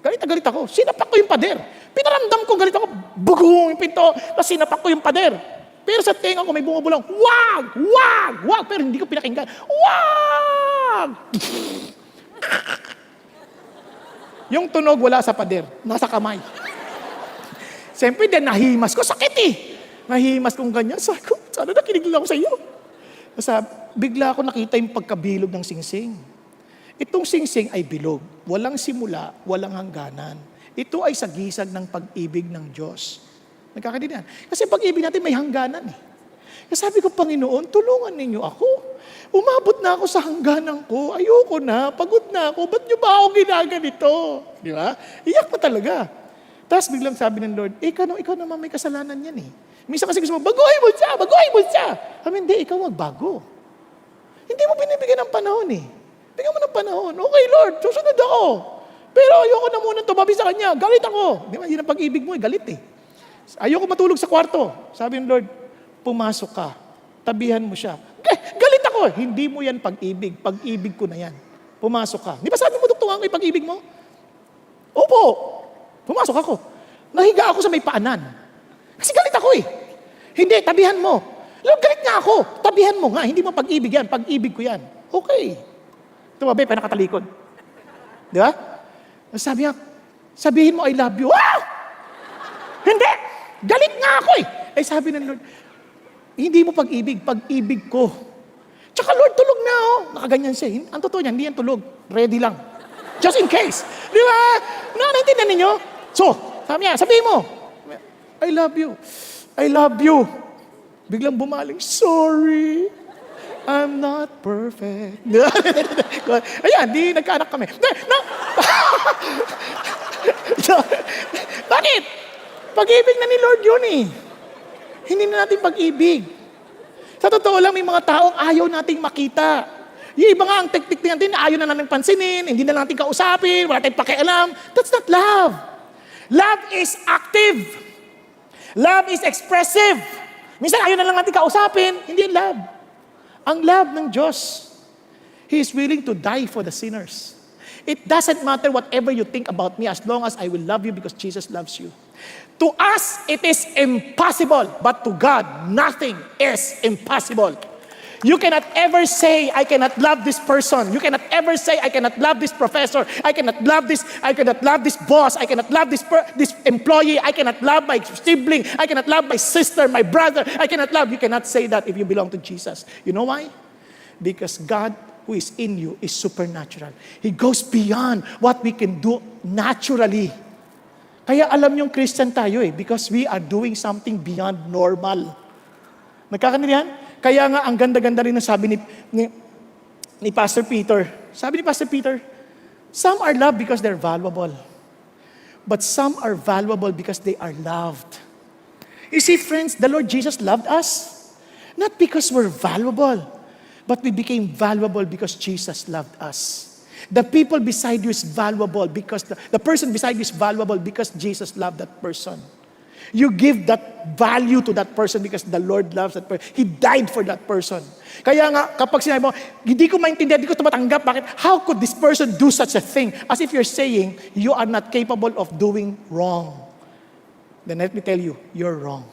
Galit ako. Sinapak ko yung pader. Pinaramdam ko, galit ako, bugong yung pinto, tapos sinapak ko yung pader. Pero sa tenga ko may bumubulong, wag! Pero hindi ko pinakinggan. Wag! Yung tunog wala sa pader, nasa kamay. Siyempre din, nahimas ko, sakit Nahimas kong ganyan. Sabi ko, sana nakinig lang ako sa iyo. Bigla ako nakita yung pagkabilog ng singsing. Itong singsing ay bilog. Walang simula, walang hangganan. Ito ay sagisag ng pag-ibig ng Diyos. Nagkakaintindihan? Kasi pag-ibig natin may hangganan Sabi ko, Panginoon, tulungan ninyo ako. Umabot na ako sa hangganan ko. Ayoko na, pagod na ako. Ba't nyo ba ako ginaganito? Di ba? Iyak na talaga. Tapos biglang sabi ng Lord, ikaw naman may kasalanan yan Minsan kasi gusto mo, baguhin mo siya. Hindi, ikaw magbago. Hindi mo binibigyan ng panahon Bigyan mo ng panahon. Okay, Lord, susunod ako. Pero ayoko na muna tumabi sa kanya. Galit ako. Di ba? Yun ang pag-ibig mo, galit eh. Ayoko matulog sa kwarto. Sabi ng Lord, pumasok ka. Tabihan mo siya. Galit ako. Hindi mo yan pag-ibig. Pag-ibig ko na yan. Pumasok ka. Di ba sabi mo, duktungan ko yung pag-ibig mo? Opo. Pumasok ako. Nahiga ako sa may paanan. Kasi galit ako eh. Hindi, tabihan mo. Lord, galit nga ako. Tabihan mo nga. Hindi mo pag-ibig yan. Pag-ibig ko yan. Okay. Tumabi, pa nakatalikod. Di ba? Sabi niya, sabihin mo, I love you. Ah! Hindi! Galit nga ako eh. Eh sabi ng Lord, hindi mo pag-ibig, pag-ibig ko. Tsaka Lord, tulog na oh. Nakaganyan siya. Ang totoo niya, hindi yan tulog. Ready lang. Just in case. Di ba? Naintindihan ninyo? So, sabi niya, sabihin mo, I love you. I love you. Biglang bumaling, sorry. I'm not perfect. Ayan, di nagkaanak kami. Bakit? Pag-ibig na ni Lord yun eh. Hindi na natin pag-ibig. Sa totoo lang, may mga taong ayaw nating makita. Yung iba nga, ang teknik natin, ayaw na natin pansinin, hindi na natin kausapin, wala tayong pakialam. That's not love. Love is active. Love is expressive. Minsan ayaw na lang natin kausapin, hindi yung love. Ang love ng Diyos, He is willing to die for the sinners. It doesn't matter whatever you think about me as long as I will love you because Jesus loves you. To us, it is impossible, but to God, nothing is impossible. You cannot ever say, I cannot love this person. You cannot ever say, I cannot love this professor. I cannot love this boss. I cannot love this employee. I cannot love my sibling. I cannot love my sister, my brother. I cannot love. You cannot say that if you belong to Jesus. You know why? Because God who is in you is supernatural. He goes beyond what we can do naturally. Kaya alam niyong Christian tayo eh, because we are doing something beyond normal. Nagkakaintindihan? Kaya nga, ang ganda-ganda rin ang sabi ni Pastor Peter. Sabi ni Pastor Peter, some are loved because they're valuable. But some are valuable because they are loved. You see, friends, the Lord Jesus loved us. Not because we're valuable, but we became valuable because Jesus loved us. The people beside you is valuable because the person beside you is valuable because Jesus loved that person. You give that value to that person because the Lord loves that person. He died for that person. Kaya nga, kapag sinabi mo, hindi ko maintindihan, hindi ko tumatanggap, bakit? How could this person do such a thing? As if you're saying, you are not capable of doing wrong. Then let me tell you, you're wrong.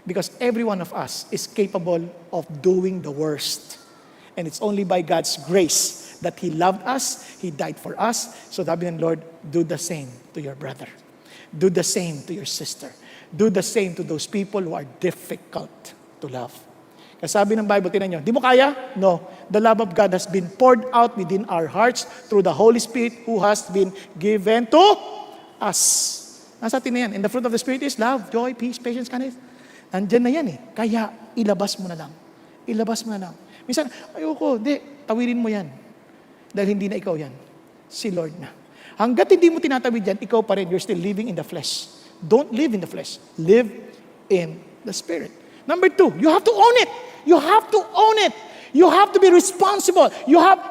Because every one of us is capable of doing the worst. And it's only by God's grace that He loved us, He died for us. So sabi ng Lord, do the same to your brother. Do the same to your sister. Do the same to those people who are difficult to love. Kasi sabi ng Bible, tinan nyo, di mo kaya? No. The love of God has been poured out within our hearts through the Holy Spirit who has been given to us. Nasa atin na yan. And the fruit of the Spirit is love, joy, peace, patience, kindness. Nandyan na yan eh. Kaya ilabas mo na lang. Ilabas mo na lang. Minsan, ayoko, tawirin mo yan. Dahil hindi na ikaw yan. Si Lord na. Hanggat hindi mo tinatawid yan, ikaw pa rin, you're still living in the flesh. Don't live in the flesh. Live in the Spirit. Number 2, you have to own it. You have to own it. You have to be responsible.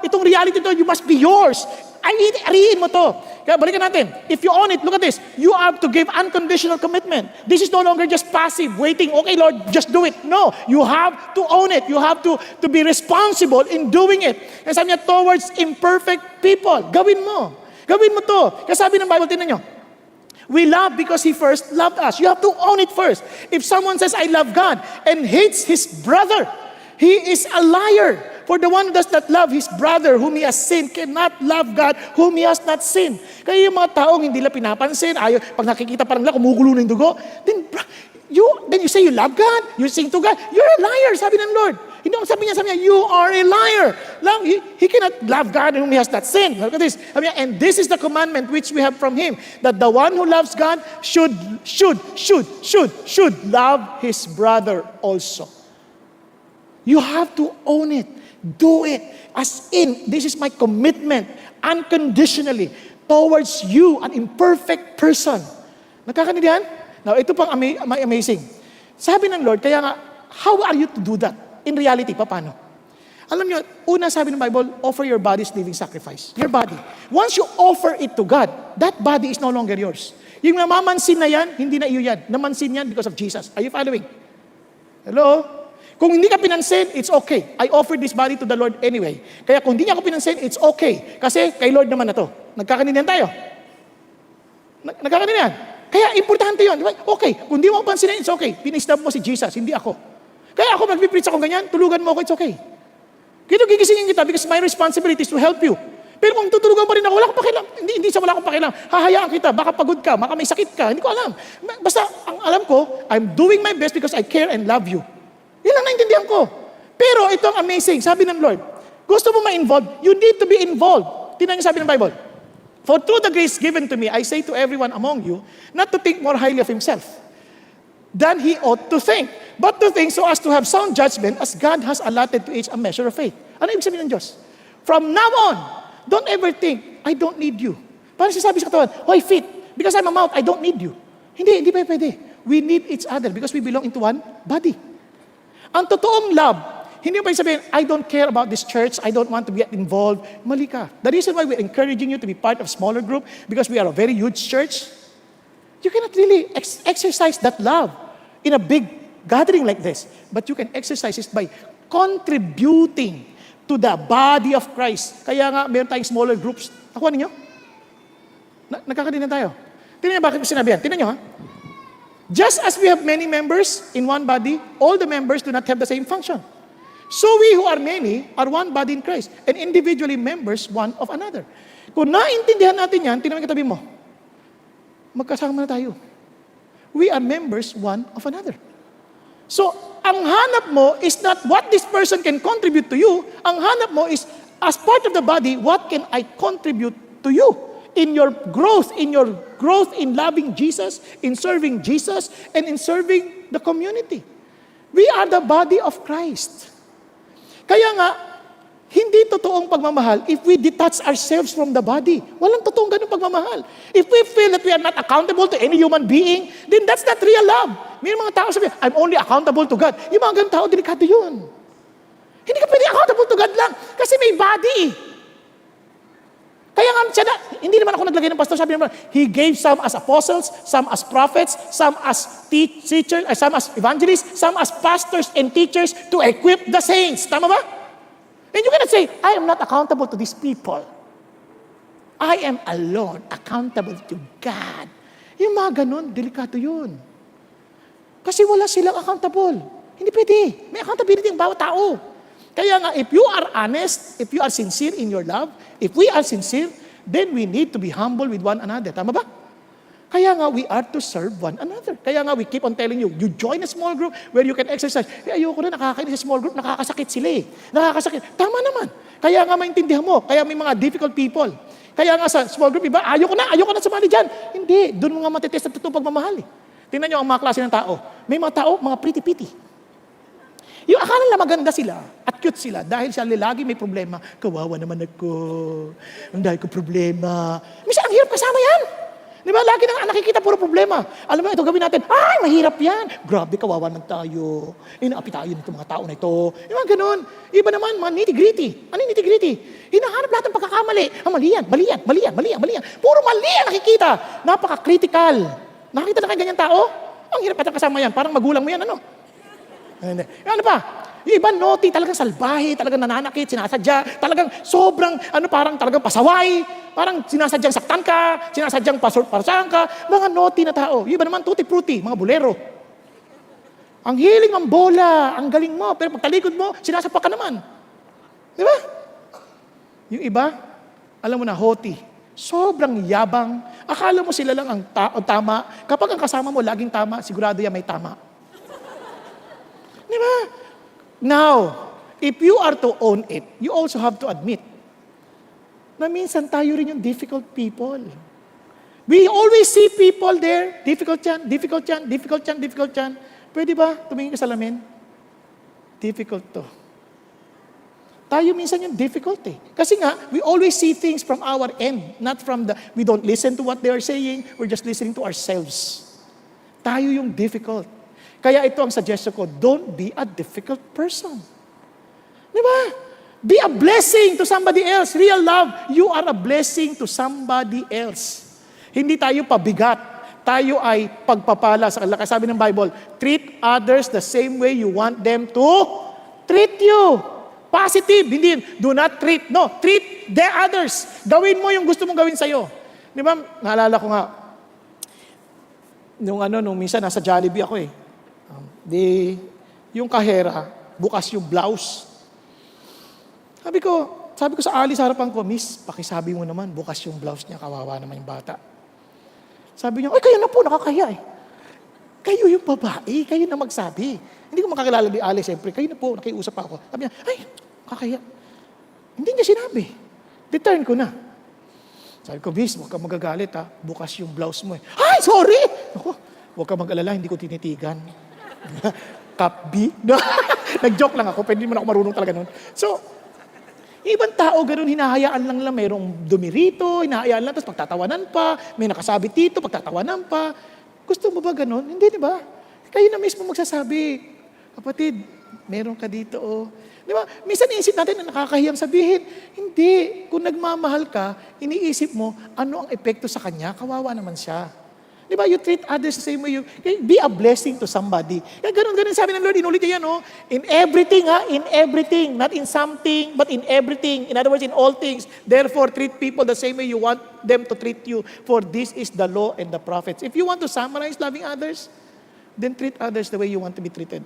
Itong reality to, you must be yours. Ariin mo to. Kaya balikan natin. If you own it, look at this. You have to give unconditional commitment. This is no longer just passive, waiting, okay Lord, just do it. No, you have to own it. You have to be responsible in doing it. Kaya sabi niya, towards imperfect people. Gawin mo. Gawin mo to. Kaya sabi ng Bible, tinan nyo, we love because He first loved us. You have to own it first. If someone says, I love God, and hates his brother, he is a liar. For the one who does not love his brother whom he has sinned cannot love God whom he has not sinned. Kaya yung mga taong hindi nila pinapansin, pag nakikita parang nila, kumukulo ng dugo, then you say you love God, you sing to God, you're a liar, sabi ng Lord. Hindi ako sabi niya, you are a liar. He cannot love God whom he has not sinned. Look at this. And this is the commandment which we have from Him, that the one who loves God should love his brother also. You have to own it. Do it. As in, this is my commitment, unconditionally, towards you, an imperfect person. Nakakanindihan? Now, ito pang amazing. Sabi ng Lord, kaya nga, how are you to do that? In reality, paano? Alam nyo, una sabi ng Bible, offer your body as living sacrifice. Your body. Once you offer it to God, that body is no longer yours. Yung namamansin na yan, hindi na iyo yan. Namansin yan because of Jesus. Are you following? Hello? Kung hindi ka pinansin, it's okay. I offered this body to the Lord anyway. Kaya kung hindi niya ako pinansin, it's okay. Kasi kay Lord naman na to. Nagkakanindihan tayo. Nagkakanindihan. Kaya importante yun. Okay, kung hindi mo ako pansinin, it's okay. Pinistab mo si Jesus, hindi ako. Kaya ako magpipreach ako ganyan, tulugan mo ako, it's okay. Kaya gigisingin kita because my responsibility is to help you. Pero kung tutulugan pa rin ako, wala akong pakialam. Hindi sa wala akong pakialam. Hahayaan kita, baka pagod ka, baka may sakit ka, hindi ko alam. Basta, ang alam ko, I'm doing my best because I care and love you. Yan lang naintindihan ko. Pero ito ang amazing, sabi ng Lord, gusto mo ma-involve, you need to be involved. Tingnan niyo sabi ng Bible, for through the grace given to me, I say to everyone among you, not to think more highly of himself than he ought to think, but to think so as to have sound judgment as God has allotted to each a measure of faith. Ano ibig sabihin ng Diyos? From now on, don't ever think, I don't need you. Parang sinasabi sa katawan, hoy feet, because I'm a mouth, I don't need you. Hindi pa pwede. We need each other because we belong into one body. Ang totoong love, hindi mo pa sabihin, I don't care about this church, I don't want to get involved. Mali ka. The reason why we're encouraging you to be part of smaller group, because we are a very huge church, you cannot really exercise that love in a big gathering like this. But you can exercise it by contributing to the body of Christ. Kaya nga, meron tayong smaller groups. Nakuha ninyo? Nagkakadinan tayo. Tingnan niyo bakit ko sinabi yan. Tingnan niyo ha. Just as we have many members in one body, all the members do not have the same function. So we who are many are one body in Christ, and individually members one of another. Kung naintindihan natin yan, tingnan mo yung katabi mo. Magkasama na tayo. We are members one of another. So, ang hanap mo is not what this person can contribute to you. Ang hanap mo is, as part of the body, what can I contribute to you? In your growth in loving Jesus, in serving Jesus, and in serving the community. We are the body of Christ. Kaya nga, hindi totoong pagmamahal if we detach ourselves from the body. Walang totoong ganung pagmamahal. If we feel that we are not accountable to any human being, then that's not real love. May mga tao sabi, I'm only accountable to God. Yung mga ganung tao, delikado yun. Hindi ka pwede accountable to God lang kasi may body. Kaya nga siya na, hindi naman ako naglagay ng pastor, sabi naman, He gave some as apostles, some as prophets, some as teachers, some as evangelists, some as pastors and teachers to equip the saints. Tama ba? And you cannot say, I am not accountable to these people. I am alone, accountable to God. Yung mga ganun, delikado yun. Kasi wala silang accountable. Hindi pwede. May accountability ang bawat tao. Kaya nga, if you are honest, if you are sincere in your love, if we are sincere, then we need to be humble with one another. Tama ba? Kaya nga, we are to serve one another. Kaya nga, we keep on telling you, you join a small group where you can exercise. Ayoko na, nakakainis sa small group, nakakasakit sila eh. Nakakasakit. Tama naman. Kaya nga, maintindihan mo. Kaya may mga difficult people. Kaya nga sa small group, iba, ayoko na sumali dyan. Hindi, doon mo nga matitest ang totoong pagmamahal eh. Tingnan nyo ang mga klase ng tao. May mga tao, mga pretty-pitty. Yung akala nila maganda sila at cute sila dahil sila lagi may problema. Kawawa naman ako. Ang dahil ko problema. Minsan, ang hirap kasama yan. Di ba? Lagi nang nakikita puro problema. Alam mo, ito gawin natin. Ay, mahirap yan. Grabe, kawawa naman tayo. Inaapi tayo nito mga tao na ito. Yung mga ganun. Iba naman, mga nitty-gritty. Ano yung nitty-gritty? Hinahanap lahat ng pagkakamali. Mali yan. Puro mali yan nakikita. Napaka-critical. Nakita na kayo ganyan tao? Ang hirap patang kasama yan. Parang magulang mo yan, ano? Ano pa? Yung iba naughty, talagang salbahe, talagang nananakit, sinasadya, talagang sobrang, parang talagang pasaway, parang sinasadyang saktan ka, sinasadyang pasahan ka, mga naughty na tao. Yung iba naman tutti-frutti, mga bolero. Ang hiling ng bola, ang galing mo, pero pag talikod mo, sinasapak ka naman. Di ba? Yung iba, alam mo na, haughty. Sobrang yabang. Akala mo sila lang ang tama. Kapag ang kasama mo laging tama, sigurado yan may tama. Di ba? Now, if you are to own it, you also have to admit na minsan tayo rin yung difficult people. We always see people there, difficult yan. Pwede ba tumingin ka sa salamin? Difficult to. Tayo minsan yung difficult eh. Kasi nga, we always see things from our end, not from we don't listen to what they are saying, we're just listening to ourselves. Tayo yung difficult. Kaya ito ang suggestion ko, don't be a difficult person. Di ba? Be a blessing to somebody else. Real love, you are a blessing to somebody else. Hindi tayo pabigat. Tayo ay pagpapala sa kanila. Kaya sabi ng Bible, treat others the same way you want them to treat you. Positive. Hindi, do not treat. No, treat the others. Gawin mo yung gusto mong gawin sa'yo. Di ba, naalala ko nga, nung minsan nasa Jollibee ako eh. Yung kahera, bukas yung blouse. Sabi ko sa Ali sa harapan ko, Miss, pakisabi mo naman, bukas yung blouse niya, kawawa naman yung bata. Sabi niya, ay, kayo na po, nakakahiya eh. Kayo yung babae, kayo na magsabi. Hindi ko makakilala ni Ali, siyempre, kayo na po, nakiusap ako. Sabi niya, ay, nakakahiya. Hindi niya sinabi. Return ko na. Sabi ko, Miss, huwag ka magagalit ha, bukas yung blouse mo eh. Ay, sorry! Ako, huwag ka mag-alala, hindi ko tinitigan. Cup B? Nag-joke lang ako, pero hindi man ako marunong talaga nun. So, ibang tao, ganun, hinahayaan lang mayroong dumi rito, hinahayaan lang, tapos pagtatawanan pa, may nakasabit dito, pagtatawanan pa. Gusto mo ba ganun? Hindi, di ba? Kayo na mismo magsasabi, kapatid, meron ka dito, oh. Di ba? Minsan iisip natin na nakakahiyang sabihin. Hindi. Kung nagmamahal ka, iniisip mo, ano ang epekto sa kanya? Kawawa naman siya. Di ba? You treat others the same way you... Be a blessing to somebody. Kaya ganun sabi ng Lord, inulit niya yan, oh. In everything, ha? In everything. Not in something, but in everything. In other words, in all things. Therefore, treat people the same way you want them to treat you. For this is the law and the prophets. If you want to summarize loving others, then treat others the way you want to be treated.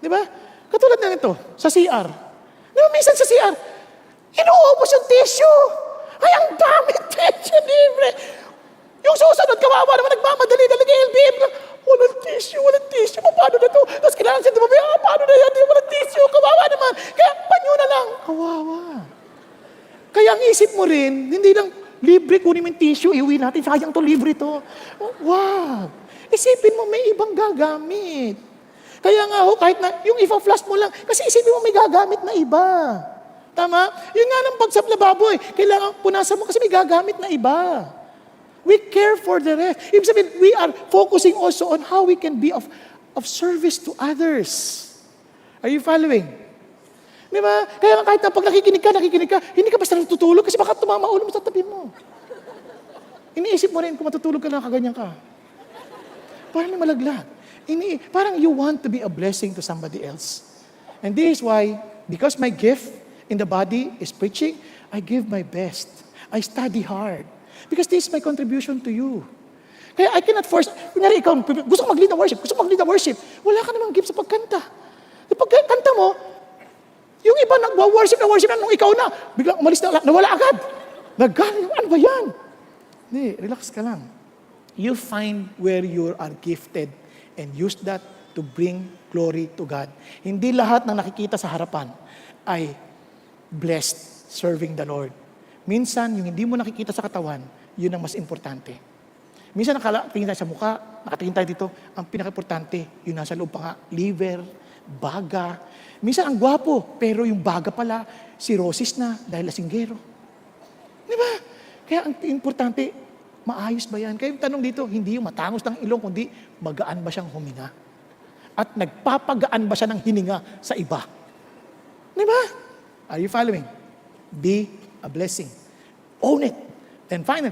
Di ba? Katulad na nito, sa CR. Di ba, minsan sa CR, inuubos yung tissue. Ay, ang dami tissue, libre. Yung susunod, kawawa naman, nagmamadali, dalig LBM. Walang tissue, paano na to? Tapos kailangan siya tumabi, paano na yan? Walang tissue, kawawa naman. Kaya, panyo na lang. Kawawa. Kaya ang isip mo rin, hindi lang, libre, kunin mo yung tissue, iuwi natin, sayang to, libre to. Wow. Isipin mo, may ibang gagamit. Kaya nga ho, kahit na, yung ipa-flash mo lang, kasi isipin mo may gagamit na iba. Tama? Yun nga ng pagsap lababo eh. Kailangan punasan mo kasi may gagamit na iba. We care for the rest. Ibig sabihin, we are focusing also on how we can be of service to others. Are you following? Di ba? Kaya nga kahit na pag nakikinig ka, hindi ka basta natutulog kasi baka tumama ulo mo sa tabi mo. Iniisip mo rin kung matutulog ka lang, kaganyan ka. Parang may malaglag. Parang you want to be a blessing to somebody else. And this is why, because my gift in the body is preaching, I give my best. I study hard. Because this is my contribution to you. Kaya I cannot force, kunyari ikaw, gusto ko mag-lead the worship, wala ka namang gift sa pagkanta. Sa pagkanta mo, yung iba nag-worship na nung ikaw na, biglang umalis na, nawala agad. Ano ba yan? Hindi, relax ka lang. You find where you are gifted and use that to bring glory to God. Hindi lahat ng nakikita sa harapan ay blessed serving the Lord. Minsan, yung hindi mo nakikita sa katawan, yun ang mas importante. Minsan, nakatingin tayo sa mukha, nakatingin tayo dito, ang pinaka-importante, yun nasa loob pa nga, liver, baga. Minsan, ang gwapo, pero yung baga pala, cirrhosis na dahil lasinggero. Di ba? Kaya ang importante, maayos ba yan? Kaya yung tanong dito, hindi yung matangos ng ilong, kundi magaan ba siyang huminga? At nagpapagaan ba siya ng hininga sa iba? Di ba? Are you following? Be a blessing. Own it. And finally,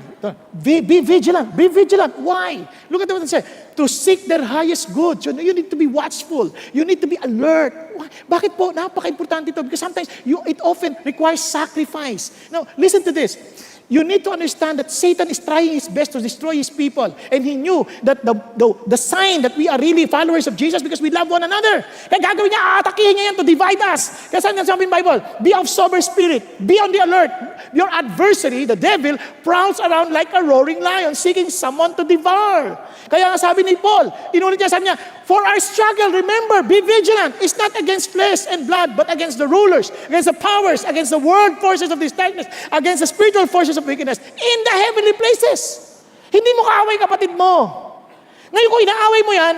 be vigilant. Be vigilant. Why? Look at what it says. To seek their highest good. So you need to be watchful. You need to be alert. Why? Bakit po? Napaka-importante ito. Because sometimes it often requires sacrifice. Now, listen to this. You need to understand that Satan is trying his best to destroy his people. And he knew that the sign that we are really followers of Jesus because we love one another. Kaya gagawin niya, atakihin niya yan to divide us. Kaya saan sabi ng Bible? Be of sober spirit. Be on the alert. Your adversary, the devil, prowls around like a roaring lion seeking someone to devour. Kaya nga sabi ni Paul, inulit niya, sabi niya, for our struggle, remember, be vigilant. It's not against flesh and blood, but against the rulers, against the powers, against the world forces of this darkness, against the spiritual forces of wickedness in the heavenly places. Hindi mo kaaway kapatid mo. Ngayon kung inaaway mo yan,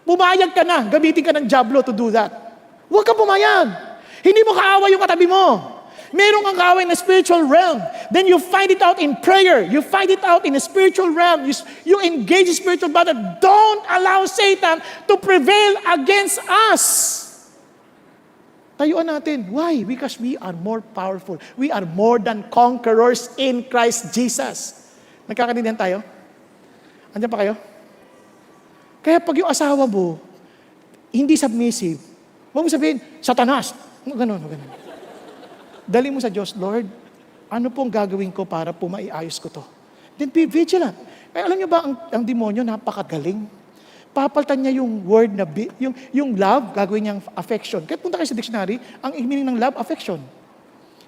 pumayag ka na, gamitin ka ng Diablo to do that. Huwag ka pumayag. Hindi mo kaaway yung katabi mo. Meron kang kaaway na spiritual realm. Then you find it out in prayer. You find it out in a spiritual realm. You engage in spiritual battle. Don't allow Satan to prevail against us. Tayuan natin. Why? Because we are more powerful. We are more than conquerors in Christ Jesus. Nagkakaintindihan tayo? Andiyan pa kayo? Kaya pag yung asawa mo, hindi submissive, huwag mo sabihin, Satanas. Ganun. Dali mo sa Diyos, Lord, ano pong gagawin ko para maiayos ko to? Then be vigilant. Kaya alam niyo ba, ang demonyo napakagaling. Papalitan niya yung word na, yung love, gagawin niyang affection. Kaya punta kayo sa dictionary, ang meaning ng love, affection.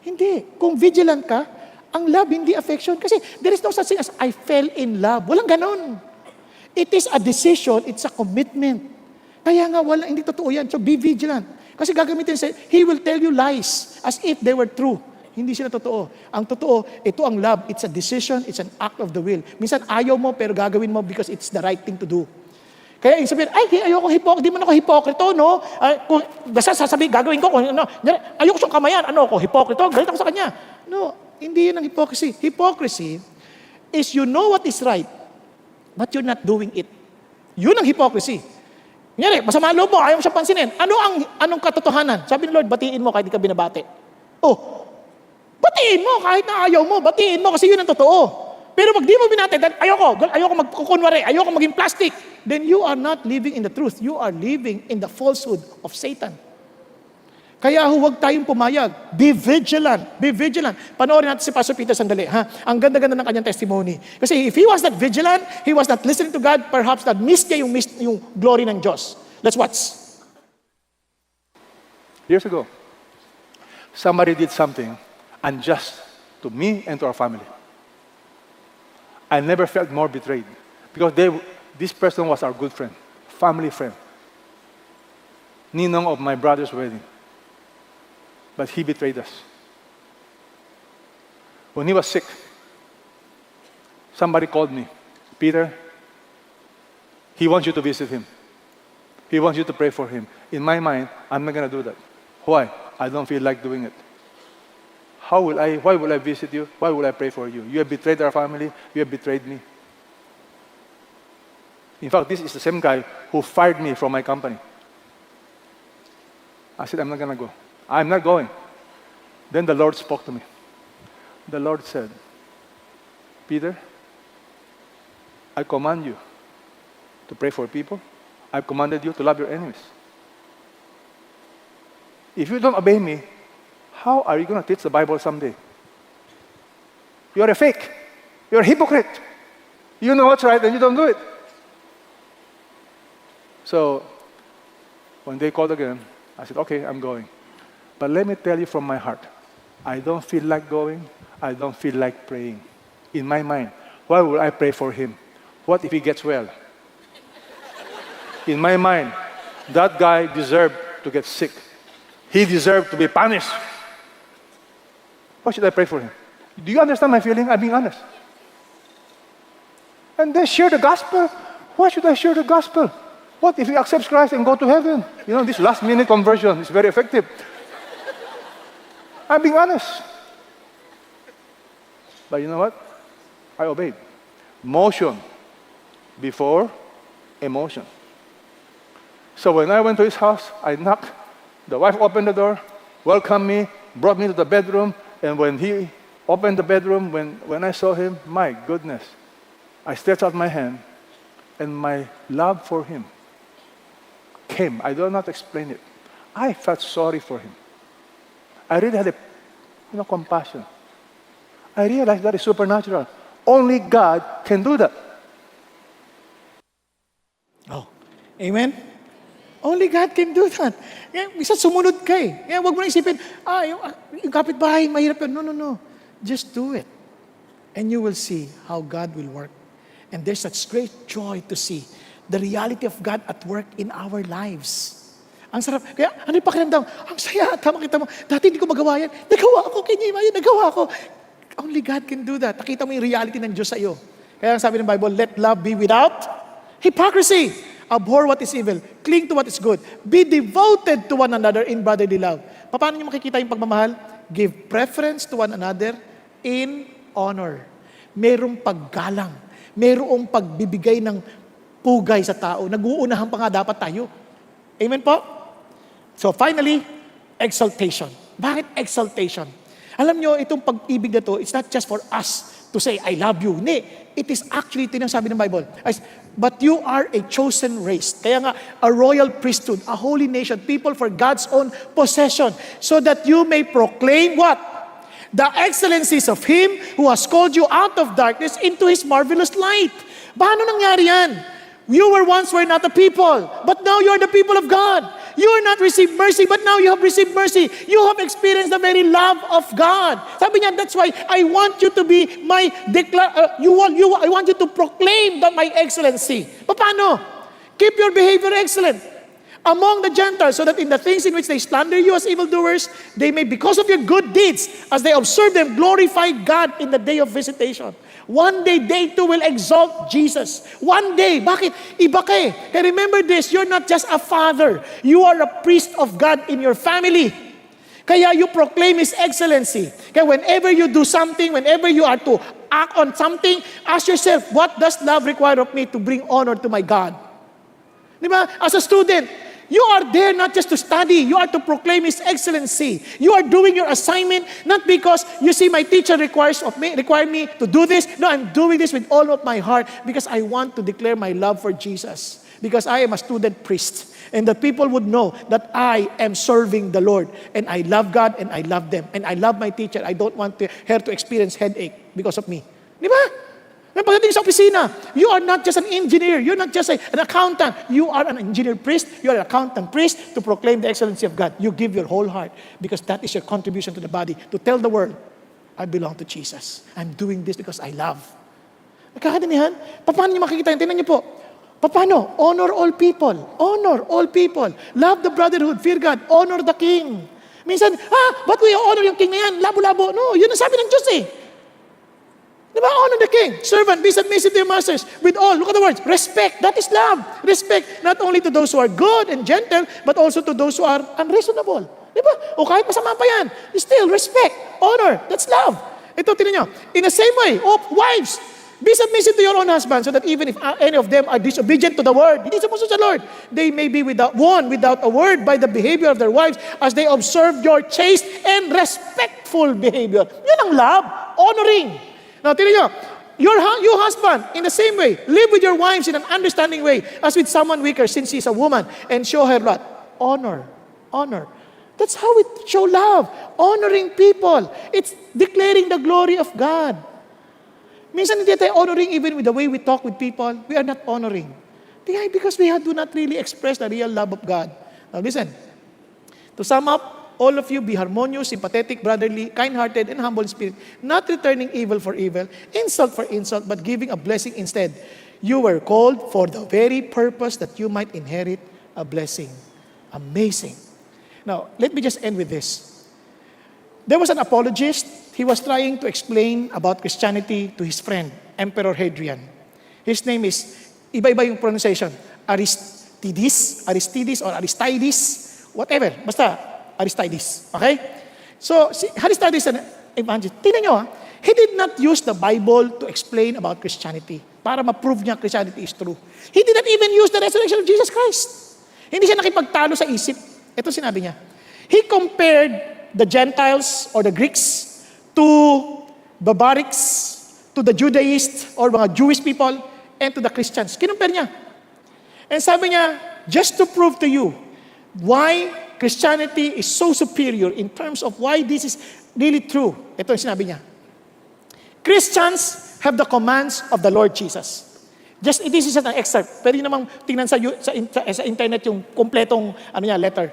Hindi. Kung vigilant ka, ang love, hindi affection. Kasi there is no such thing as, I fell in love. Walang ganon. It is a decision, it's a commitment. Kaya nga, hindi totoo yan. So be vigilant. Kasi gagamitin siya, he will tell you lies as if they were true. Hindi sila totoo. Ang totoo, ito ang love. It's a decision, it's an act of the will. Minsan ayaw mo, pero gagawin mo because it's the right thing to do. Kaya yung sabihin, ayoko di man ako hipokrito, no? Kung basta sasabihin, gagawin ko, ayoko siyang kamayan, ako, hipokrito, galit ako sa kanya. No, hindi yun ang hypocrisy. Hypocrisy is you know what is right, but you're not doing it. Yun ang hypocrisy. Ngayon, masama loob mo, ayaw mo siya pansinin. Anong katotohanan? Sabi ni Lord, batiin mo kahit di ka binabati. Batiin mo kahit na ayaw mo, batiin mo kasi yun ang totoo. Pero pag di mo binati, then ayoko magkukunwari, ayoko maging plastic, then you are not living in the truth. You are living in the falsehood of Satan. Kaya huwag tayong pumayag. Be vigilant. Be vigilant. Panoorin natin si Pastor Peter sandali. Ang ganda-ganda ng kanyang testimony. Kasi if he was not vigilant, he was not listening to God, perhaps not missed niya yung glory ng Diyos. Let's watch. Years ago, somebody did something unjust to me and to our family. I never felt more betrayed because this person was our good friend, family friend, ninong of my brother's wedding. But he betrayed us. When he was sick, somebody called me, Peter, he wants you to visit him. He wants you to pray for him. In my mind, I'm not going to do that. Why? I don't feel like doing it. Why will I visit you? Why will I pray for you? You have betrayed our family. You have betrayed me. In fact, this is the same guy who fired me from my company. I said, I'm not going to go. I'm not going. Then the Lord spoke to me. The Lord said, Peter, I command you to pray for people. I've commanded you to love your enemies. If you don't obey me, how are you going to teach the Bible someday? You're a fake. You're a hypocrite. You know what's right and you don't do it. So, when they called again, I said, okay, I'm going. But let me tell you from my heart, I don't feel like going. I don't feel like praying. In my mind, why would I pray for him? What if he gets well? In my mind, that guy deserved to get sick. He deserved to be punished. Why should I pray for him? Do you understand my feeling? I'm being honest. And then share the gospel. Why should I share the gospel? What if he accepts Christ and go to heaven? This last-minute conversion is very effective. I'm being honest. But you know what? I obeyed. Motion before emotion. So when I went to his house, I knocked. The wife opened the door, welcomed me, brought me to the bedroom, and when he opened the bedroom, when I saw him, my goodness, I stretched out my hand, and my love for him came. I do not explain it. I felt sorry for him. I really had compassion. I realized that is supernatural. Only God can do that. Oh, amen? Only God can do that. Kaya, isa sumunod ka eh. Kaya huwag mo na isipin, yung kapitbahay, mahirap yun. No. Just do it. And you will see how God will work. And there's such great joy to see the reality of God at work in our lives. Ang sarap. Kaya, ano yung pakiramdam? Ang saya. Tama kita mo. Dati hindi ko magawa yan. Nagawa ko. Kanya yan. Nagawa ko. Only God can do that. Nakita mo yung reality ng Diyos sa iyo. Kaya ang sabi ng Bible, let love be without hypocrisy. Abhor what is evil. Cling to what is good. Be devoted to one another in brotherly love. Paano niyo makikita yung pagmamahal? Give preference to one another in honor. Merong paggalang. Merong pagbibigay ng pugay sa tao. Nag-uunahan pa nga dapat tayo. Amen po? So finally, Exaltation. Bakit exaltation? Alam nyo, itong pag-ibig na to, it's not just for us to say, I love you. Hindi. It is actually, sabi ng Bible, but you are a chosen race. Kaya nga, a royal priesthood, a holy nation, people for God's own possession, so that you may proclaim what? The excellencies of Him who has called you out of darkness into His marvelous light. Paano nangyari yan? You were not a people, but now you are the people of God. You are not received mercy, but now you have received mercy. You have experienced the very love of God. Sabi niya, that's why I want you to be my I want you to proclaim my excellency. Paano? Keep your behavior excellent among the Gentiles, so that in the things in which they slander you as evildoers, they may, because of your good deeds, as they observe them, glorify God in the day of visitation. One day, they too will exalt Jesus. One day. Bakit? Iba ka eh. Kaya remember this, you're not just a father. You are a priest of God in your family. Kaya you proclaim His excellency. Kaya whenever you do something, whenever you are to act on something, ask yourself, what does love require of me to bring honor to my God? Di ba? As a student, you are there not just to study, you are to proclaim His excellency. You are doing your assignment not because you see my teacher require me to do this. No, I'm doing this with all of my heart because I want to declare my love for Jesus. Because I am a student priest. And the people would know that I am serving the Lord. And I love God and I love them. And I love my teacher. I don't want her to experience headache because of me. Di ba? Pagdating sa opisina, you are not just an engineer. You're not just an accountant. You are an engineer priest. You are an accountant priest to proclaim the excellency of God. You give your whole heart because that is your contribution to the body. To tell the world, I belong to Jesus. I'm doing this because I love. Nagkakadinihan? Paano niyo makikita yun? Tingnan niyo po. Paano? Honor all people. Honor all people. Love the brotherhood. Fear God. Honor the king. Minsan, ba't we honor yung king na yan? Labo-labo. No, yun ang sabi ng Diyos eh. Diba? Honor the king. Servant, be submissive to your masters. With all, look at the words, respect. That is love. Respect not only to those who are good and gentle, but also to those who are unreasonable. Diba? O kahit masama pa yan, still respect, honor. That's love. Ito, tinan nyo. In the same way, wives, be submissive to your own husband, so that even if any of them are disobedient to the word, hindi sumusunod sa Lord, they may be without a word by the behavior of their wives as they observe your chaste and respectful behavior. Yan ang love. Honoring. Now, tinan nyo, you husband, in the same way, live with your wives in an understanding way as with someone weaker, since she is a woman, and show her what? Honor. Honor. That's how we show love. Honoring people. It's declaring the glory of God. Minsan hindi tayo honoring even with the way we talk with people. We are not honoring. Why? Because we do not really express the real love of God. Now listen, to sum up, all of you be harmonious, sympathetic, brotherly, kind-hearted, and humble in spirit, not returning evil for evil, insult for insult, but giving a blessing instead. You were called for the very purpose that you might inherit a blessing. Amazing. Now, let me just end with this. There was an apologist. He was trying to explain about Christianity to his friend, Emperor Hadrian. His name is, iba-iba yung pronunciation, Aristides, or Aristides, whatever, basta, Aristides. Okay? So, si Aristides an evangelist. Tingnan nyo he did not use the Bible to explain about Christianity para ma-prove niya Christianity is true. He did not even use the resurrection of Jesus Christ. Hindi siya nakipagtalo sa isip. Ito sinabi niya. He compared the Gentiles or the Greeks to barbarics, to the Judaists or mga Jewish people, and to the Christians. Kinumpare niya. And sabi niya, just to prove to you why Christianity is so superior in terms of why this is really true. Ito yung sinabi niya. Christians have the commands of the Lord Jesus. This is just an excerpt. Pwede namang tingnan sa internet yung kompletong letter.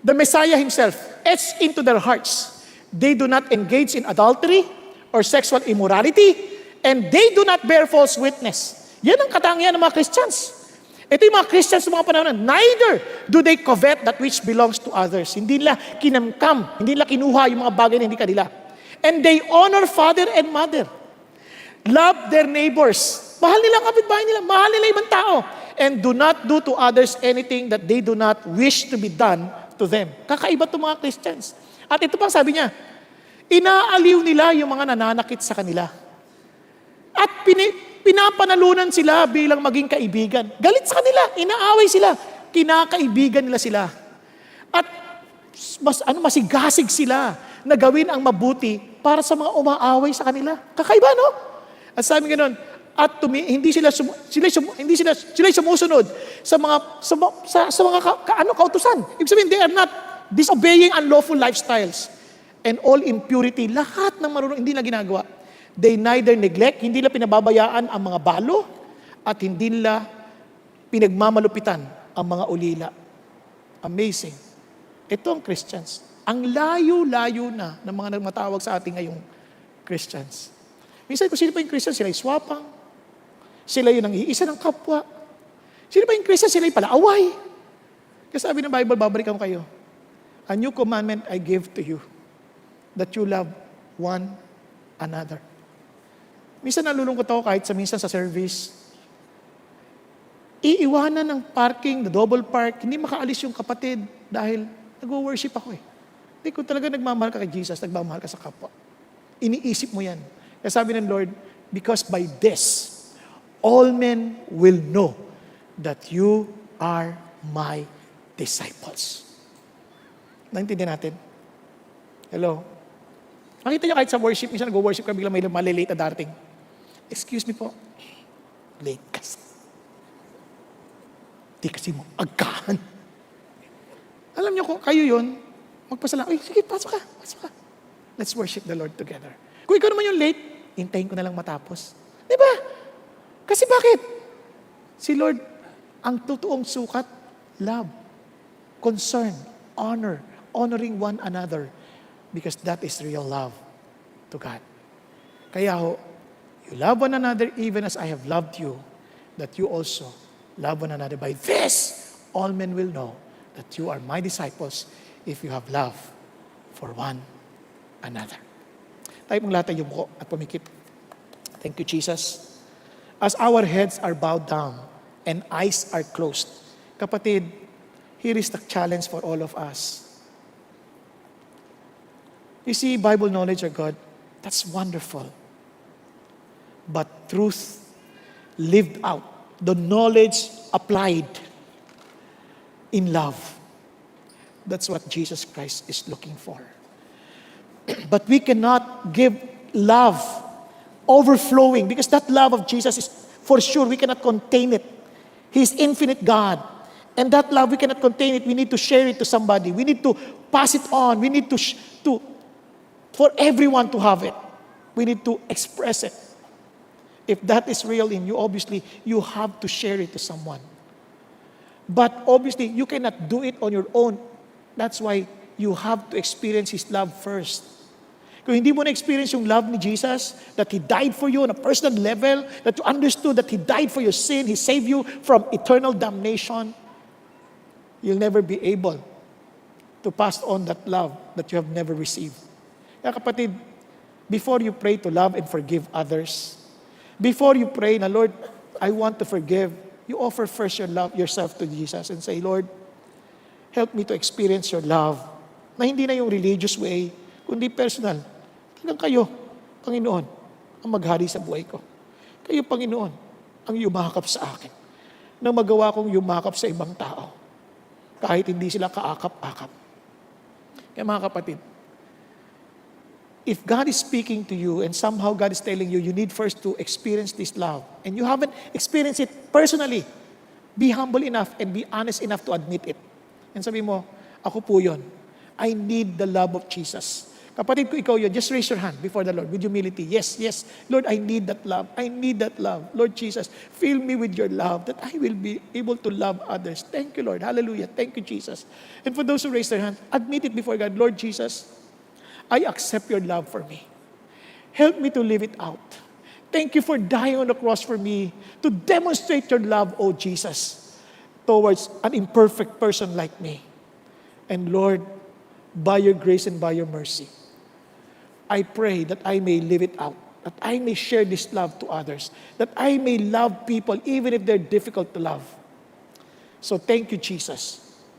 The Messiah Himself etched into their hearts. They do not engage in adultery or sexual immorality, and they do not bear false witness. Yan ang katangian ng mga Christians. Ito yung mga Christians sa mga panahon na neither do they covet that which belongs to others. Hindi nila kinamkam, hindi nila kinuha yung mga bagay na hindi kanila. And they honor father and mother. Love their neighbors. Mahal nila ang kapitbahay nila, mahal nila ibang tao. And do not do to others anything that they do not wish to be done to them. Kakaiba itong mga Christians. At ito pang sabi niya, inaaliw nila yung mga nananakit sa kanila. At pinapanalunan sila bilang maging kaibigan. Galit sa kanila, inaaway sila, kinakaibigan nila sila. At masigasig sila na gawin ang mabuti para sa mga umaaway sa kanila. Kakaiba, no? At sabi ganoon, at hindi sila sumusunod sa mga kautusan. Ibig sabihin, they are not disobeying unlawful lifestyles and all impurity. Lahat ng marunong hindi na ginagawa. They neither neglect, hindi nila pinababayaan ang mga balo at hindi nila pinagmamalupitan ang mga ulila. Amazing. Ito ang Christians. Ang layo-layo na ng mga nagmatawag sa ating ngayong Christians. Minsan kung sino pa yung Christian, sila yung swapang. Sila yung nang-iisa ng kapwa. Sino pa yung Christian, sila yung palaaway. Kasi sabi ng Bible, babalikan ko kayo. A new commandment I give to you, that you love one another. Minsan nalulungkot ako kahit minsan sa service. Iiwanan ng parking, the double park, hindi makaalis yung kapatid dahil nag-worship ako eh. Hindi ko talaga nagmamahal ka kay Jesus, nagmamahal ka sa kapwa. Iniisip mo yan. Kaya sabi ng Lord, because by this, all men will know that you are my disciples. Naintindihan natin? Hello? Makita niyo kahit sa worship, minsan nag-worship ka, biglang may malilate na darating. Excuse me po, late kasi. Di kasi mo agahan. Alam niyo kung kayo yun, magpasalamat. Ay, sige, pasok ka. Let's worship the Lord together. Kung ikaw naman yung late, hintayin ko na lang matapos. Di ba? Kasi bakit? Si Lord, ang totoong sukat, love, concern, honor, honoring one another. Because that is real love to God. Kaya ho, you love one another even as I have loved you, that you also love one another. By this, all men will know that you are my disciples if you have love for one another. Tayo mong lahat yung buko at pumikit. Thank you, Jesus. As our heads are bowed down and eyes are closed, kapatid, here is the challenge for all of us. You see, Bible knowledge of God, that's wonderful. But truth lived out, the knowledge applied in love, that's what Jesus Christ is looking for. But we cannot give love overflowing because that love of Jesus is, for sure, we cannot contain it. He is infinite God. And that love, we cannot contain it. We need to share it to somebody. We need to pass it on. We need to for everyone to have it. We need to express it. If that is real in you, obviously, you have to share it to someone. But obviously, you cannot do it on your own. That's why you have to experience His love first. Kung hindi mo na-experience yung love ni Jesus, that He died for you on a personal level, that you understood that He died for your sin, He saved you from eternal damnation, you'll never be able to pass on that love that you have never received. Kaya kapatid, before you pray to love and forgive others, before you pray na, Lord, I want to forgive, you offer first your love, yourself to Jesus and say, Lord, help me to experience your love, na hindi na yung religious way, kundi personal. Talagang kayo, Panginoon, ang maghari sa buhay ko. Kayo, Panginoon, ang yumakap sa akin, nang magawa kong yumakap sa ibang tao, kahit hindi sila kaakap-akap. Kaya mga kapatid, if God is speaking to you and somehow God is telling you, you need first to experience this love, and you haven't experienced it personally, be humble enough and be honest enough to admit it. And sabi mo, ako po yun. I need the love of Jesus. Kapatid ko, ikaw yun, just raise your hand before the Lord with humility. Yes, yes, Lord, I need that love. I need that love. Lord Jesus, fill me with your love that I will be able to love others. Thank you, Lord. Hallelujah. Thank you, Jesus. And for those who raise their hand, admit it before God. Lord Jesus, I accept your love for me. Help me to live it out. Thank you for dying on the cross for me to demonstrate your love, oh Jesus, towards an imperfect person like me. And Lord, by your grace and by your mercy, I pray that I may live it out, that I may share this love to others, that I may love people even if they're difficult to love. So thank you, Jesus,